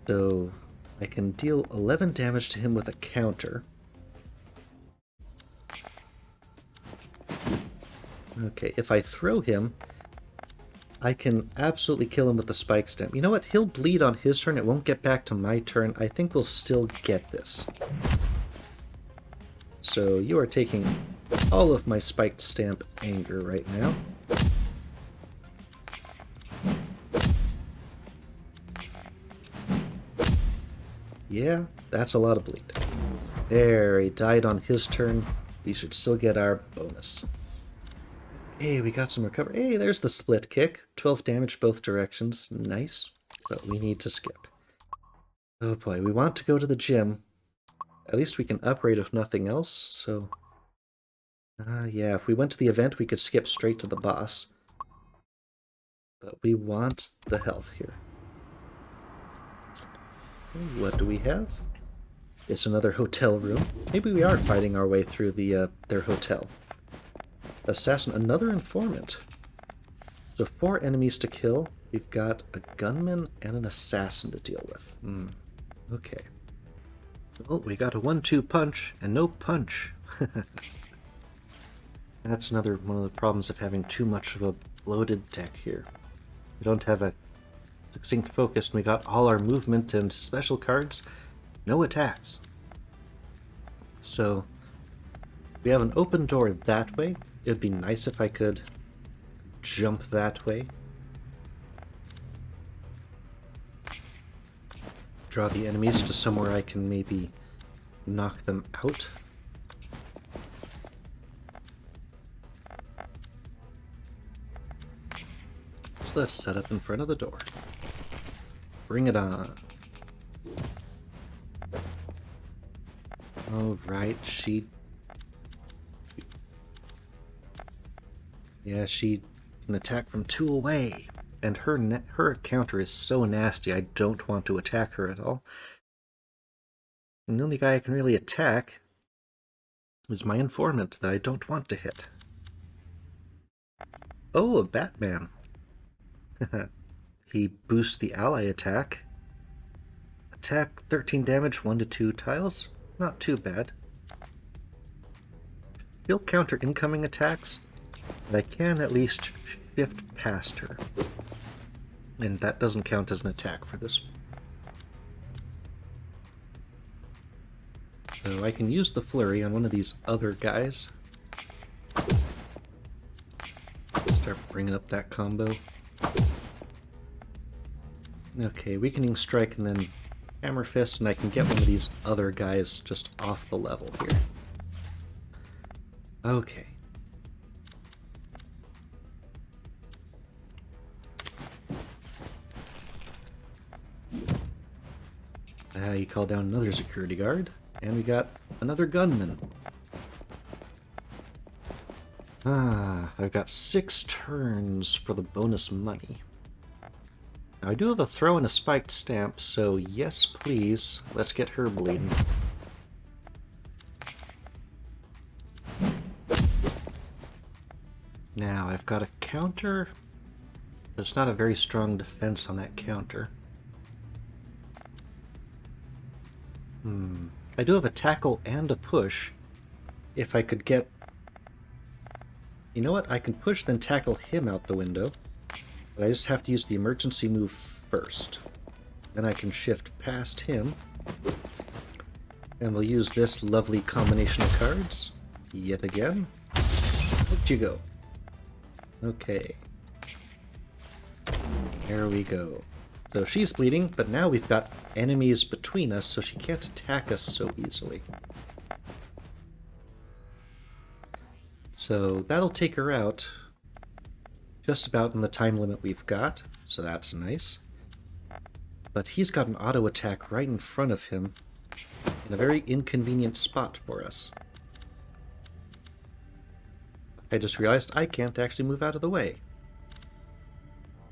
A: So I can deal 11 damage to him with a counter. Okay, if I throw him, I can absolutely kill him with the spike stamp. You know what? He'll bleed on his turn. It won't get back to my turn. I think we'll still get this. So you are taking all of my spiked stamp anger right now. Yeah, that's a lot of bleed. There, he died on his turn. We should still get our bonus. Hey, we got some recovery. Hey, there's the split kick. 12 damage both directions. Nice. But we need to skip. Oh boy, we want to go to the gym. At least we can upgrade if nothing else, so... yeah, if we went to the event, we could skip straight to the boss. But we want the health here. What do we have? It's another hotel room. Maybe we are fighting our way through their hotel. Assassin, another informant. So 4 enemies to kill. We've got a gunman and an assassin to deal with. Okay. Well, we got a 1-2 punch and no punch. That's another one of the problems of having too much of a bloated deck here. We don't have a succinct focus, and we got all our movement and special cards, no attacks. So we have an open door that way. It would be nice if I could jump that way. Draw the enemies to somewhere I can maybe knock them out. So let's set up in front of the door. Bring it on. Alright, she can attack from 2 away. And her counter is so nasty, I don't want to attack her at all. And the only guy I can really attack is my informant that I don't want to hit. Oh, a Batman. He boosts the ally attack. Attack 13 damage, 1 to 2 tiles. Not too bad. He'll counter incoming attacks, but I can at least shift past her. And that doesn't count as an attack for this one. So I can use the flurry on one of these other guys. Start bringing up that combo. Okay, weakening strike and then hammer fist, and I can get one of these other guys just off the level here. Okay. You call down another security guard, and we got another gunman. I've got 6 turns for the bonus money. Now I do have a throw and a spiked stamp, so yes please, let's get her bleeding. Now I've got a counter, but it's not a very strong defense on that counter. I do have a tackle and a push. If I could get... You know what? I can push then tackle him out the window. But I just have to use the emergency move first. Then I can shift past him. And we'll use this lovely combination of cards. Yet again. Where'd you go? Okay. There we go. So she's bleeding, but now we've got enemies between us, so she can't attack us so easily. So that'll take her out just about in the time limit we've got, so that's nice. But he's got an auto attack right in front of him in a very inconvenient spot for us. I just realized I can't actually move out of the way.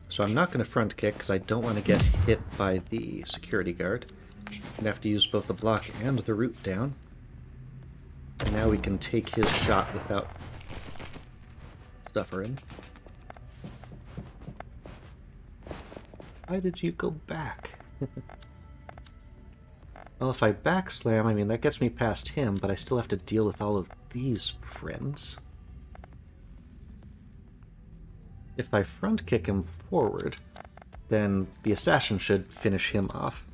A: So I'm not going to front kick because I don't want to get hit by the security guard. I'm going to have to use both the block and the root down. And now we can take his shot without suffering. Why did you go back? Well, if I backslam, I mean, that gets me past him, but I still have to deal with all of these friends. If I front kick him forward, then the assassin should finish him off.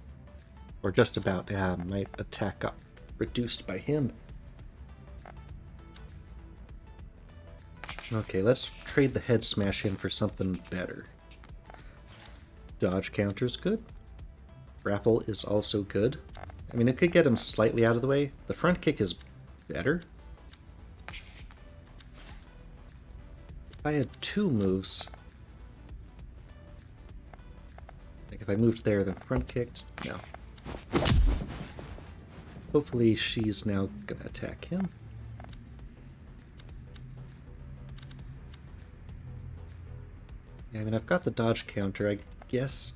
A: Or just about. Yeah, my attack got reduced by him. Okay, let's trade the head smash in for something better. Dodge counter's good. Grapple is also good. I mean, it could get him slightly out of the way. The front kick is better. If I had 2 moves... Like if I moved there, then front kicked? No. Hopefully she's now gonna attack him. Yeah, I mean, I've got the dodge counter, I guess.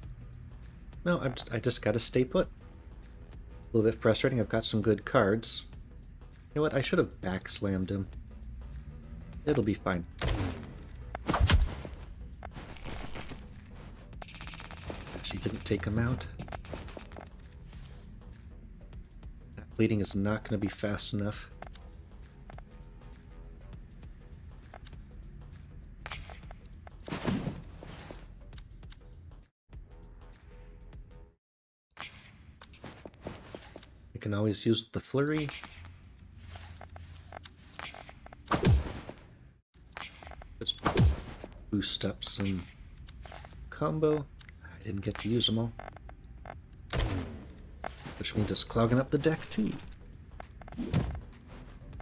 A: No, I just gotta stay put. A little bit frustrating, I've got some good cards. You know what, I should have backslammed him. It'll be fine. She didn't take him out. That bleeding is not going to be fast enough. I can always use the flurry. Just boost up some combo. I didn't get to use them all. Which means it's clogging up the deck too.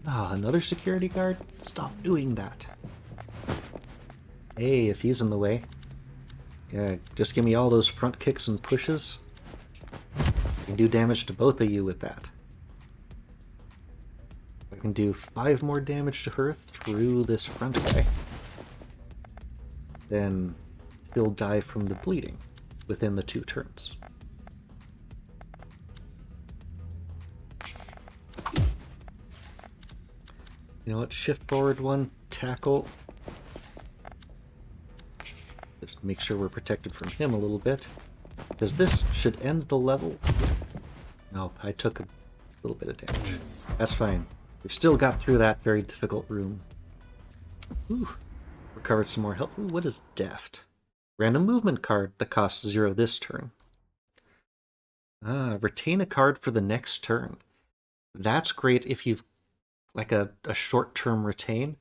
A: Ah, another security guard? Stop doing that. Hey, if he's in the way. Yeah, just give me all those front kicks and pushes. I can do damage to both of you with that. I can do 5 more damage to her through this front guy. Then he'll die from the bleeding within the 2 turns. You know what? Shift forward 1, tackle. Just make sure we're protected from him a little bit. Because this should end the level. Nope, I took a little bit of damage. That's fine. We've still got through that very difficult room. Whew. Recovered some more health. Ooh, what is Deft? Random movement card that costs 0 this turn. Ah, retain a card for the next turn. That's great if you've like a short-term retain.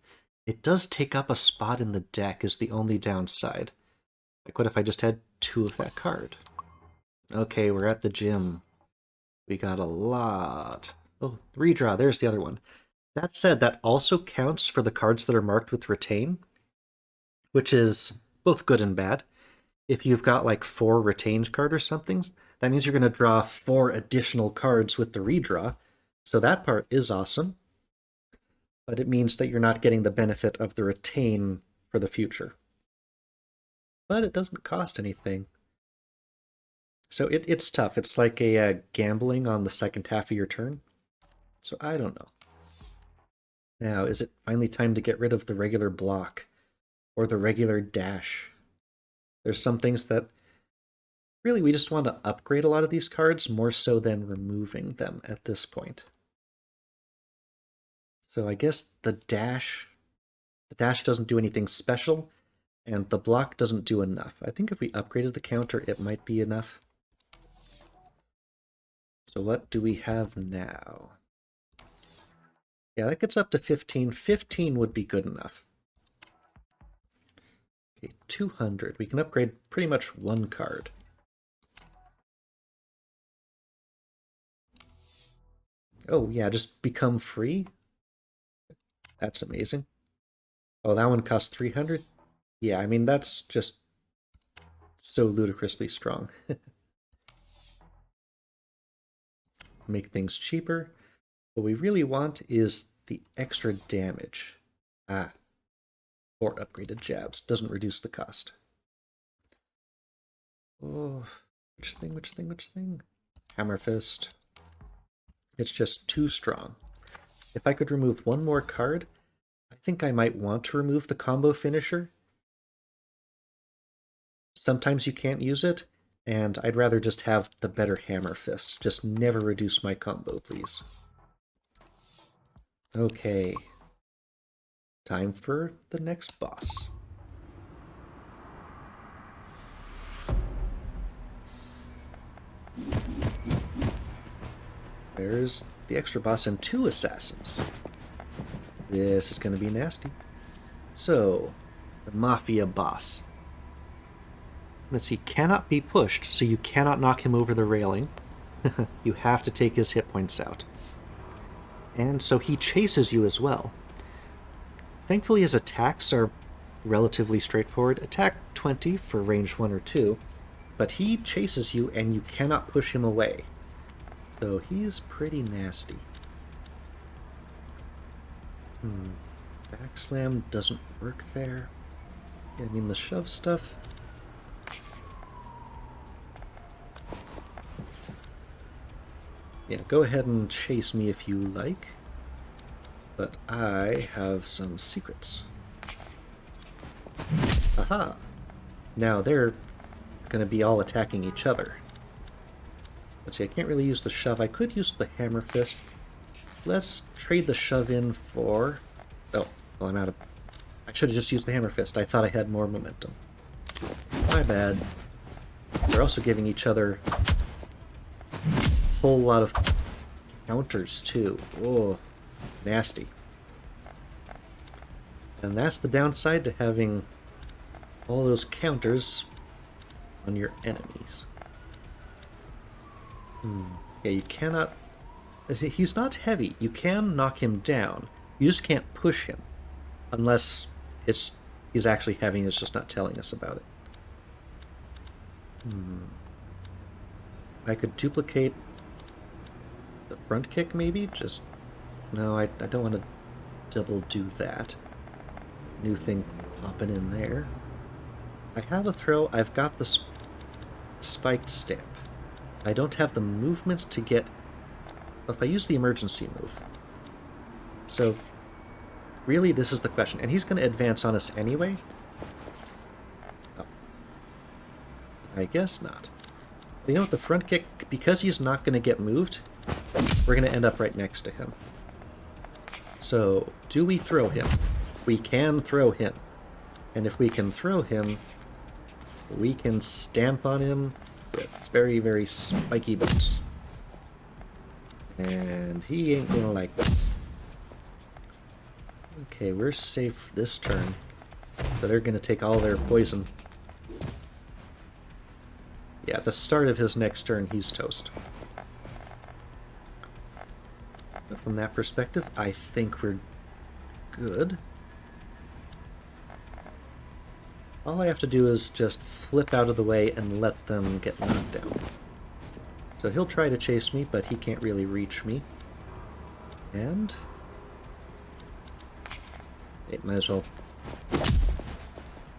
A: It does take up a spot in the deck is the only downside. Like what if I just had 2 of that card? Okay, we're at the gym. We got a lot. Oh, redraw, there's the other one. That said, that also counts for the cards that are marked with retain, which is both good and bad. If you've got like 4 retained card or something, that means you're going to draw 4 additional cards with the redraw. So that part is awesome. but it means that you're not getting the benefit of the retain for the future. But it doesn't cost anything. So it's tough. It's like a gambling on the second half of your turn. So I don't know. Now, is it finally time to get rid of the regular block or the regular dash? There's some things that really we just want to upgrade a lot of these cards more so than removing them at this point. So I guess the dash doesn't do anything special, and the block doesn't do enough. I think if we upgraded the counter, it might be enough. So what do we have now? Yeah, that gets up to 15. 15 would be good enough. Okay, 200. We can upgrade pretty much one card. Oh, yeah, just become free? That's amazing. Oh, that one costs 300? Yeah, I mean, that's just so ludicrously strong. Make things cheaper. What we really want is the extra damage. Or upgraded jabs. Doesn't reduce the cost. Oh, which thing? Hammer Fist. It's just too strong. If I could remove one more card, I think I might want to remove the combo finisher. Sometimes you can't use it, and I'd rather just have the better Hammer Fist. Just never reduce my combo, please. Okay. Time for the next boss. There's the extra boss and 2 assassins. This is going to be nasty. So, the Mafia boss. Let's see, cannot be pushed, so you cannot knock him over the railing. You have to take his hit points out. And so he chases you as well. Thankfully his attacks are relatively straightforward. Attack 20 for range 1 or 2, but he chases you and you cannot push him away. So he's pretty nasty. Backslam doesn't work there. I mean, the shove stuff... Yeah, go ahead and chase me if you like. But I have some secrets. Aha! Now they're going to be all attacking each other. Let's see, I can't really use the shove. I could use the Hammer Fist. Let's trade the shove in for... Oh, well, I'm out of... I should have just used the Hammer Fist. I thought I had more momentum. My bad. They're also giving each other a whole lot of counters, too. Oh, nasty. And that's the downside to having all those counters on your enemies. Yeah, you cannot... He's not heavy. You can knock him down. You just can't push him. Unless he's actually heavy and it's just not telling us about it. I could duplicate the front kick, maybe? Just... No, I don't want to double do that. New thing popping in there. I have a throw. I've got the spiked stamp. I don't have the movement to get... If I use the emergency move. So, really, this is the question. And he's going to advance on us anyway? Oh. I guess not. But you know what? The front kick, because he's not going to get moved, we're going to end up right next to him. So, do we throw him? We can throw him. And if we can throw him, we can stamp on him with very, very spiky boots. And he ain't gonna like this. Okay, we're safe this turn. So they're gonna take all their poison. Yeah, at the start of his next turn, he's toast. But from that perspective, I think we're good. All I have to do is just flip out of the way and let them get knocked down. So he'll try to chase me, but he can't really reach me. And... Okay, might as well...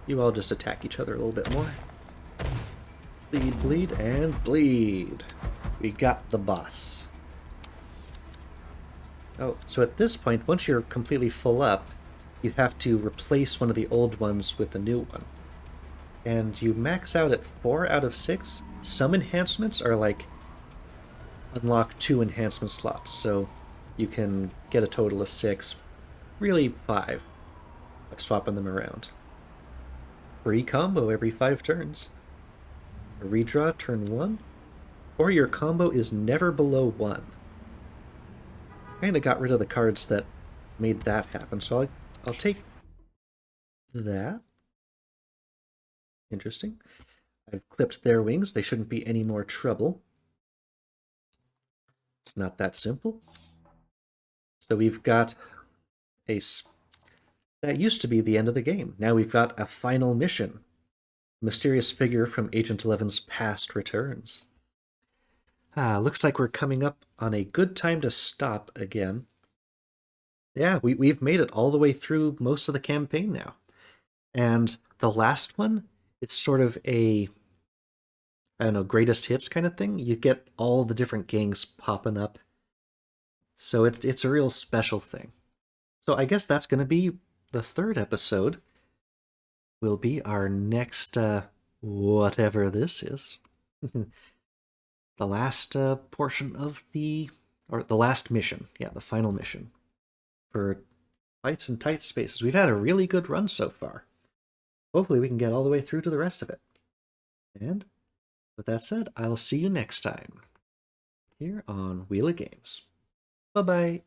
A: You all just attack each other a little bit more. Bleed, bleed, and bleed. We got the boss. Oh, so at this point, once you're completely full up, you have to replace one of the old ones with a new one. And you max out at 4 out of 6. Some enhancements are like unlock 2 enhancement slots, so you can get a total of 6, really 5, by swapping them around. Free combo every 5 turns. A redraw turn 1, or your combo is never below 1. Kinda got rid of the cards that made that happen, so I'll take that. Interesting. I've clipped their wings. They shouldn't be any more trouble. It's not that simple. So we've got a... That used to be the end of the game. Now we've got a final mission. A mysterious figure from Agent 11's past returns. Looks like we're coming up on a good time to stop again. Yeah, we've made it all the way through most of the campaign now. And the last one, it's sort of a, I don't know, greatest hits kind of thing. You get all the different gangs popping up. So it's a real special thing. So I guess that's going to be the third episode. Will be our next, whatever this is. The last portion of or the last mission. Yeah, the final mission. For Fights in Tight Spaces. We've had a really good run so far. Hopefully we can get all the way through to the rest of it. And with that said, I'll see you next time here on Wheel of Games. Bye-bye.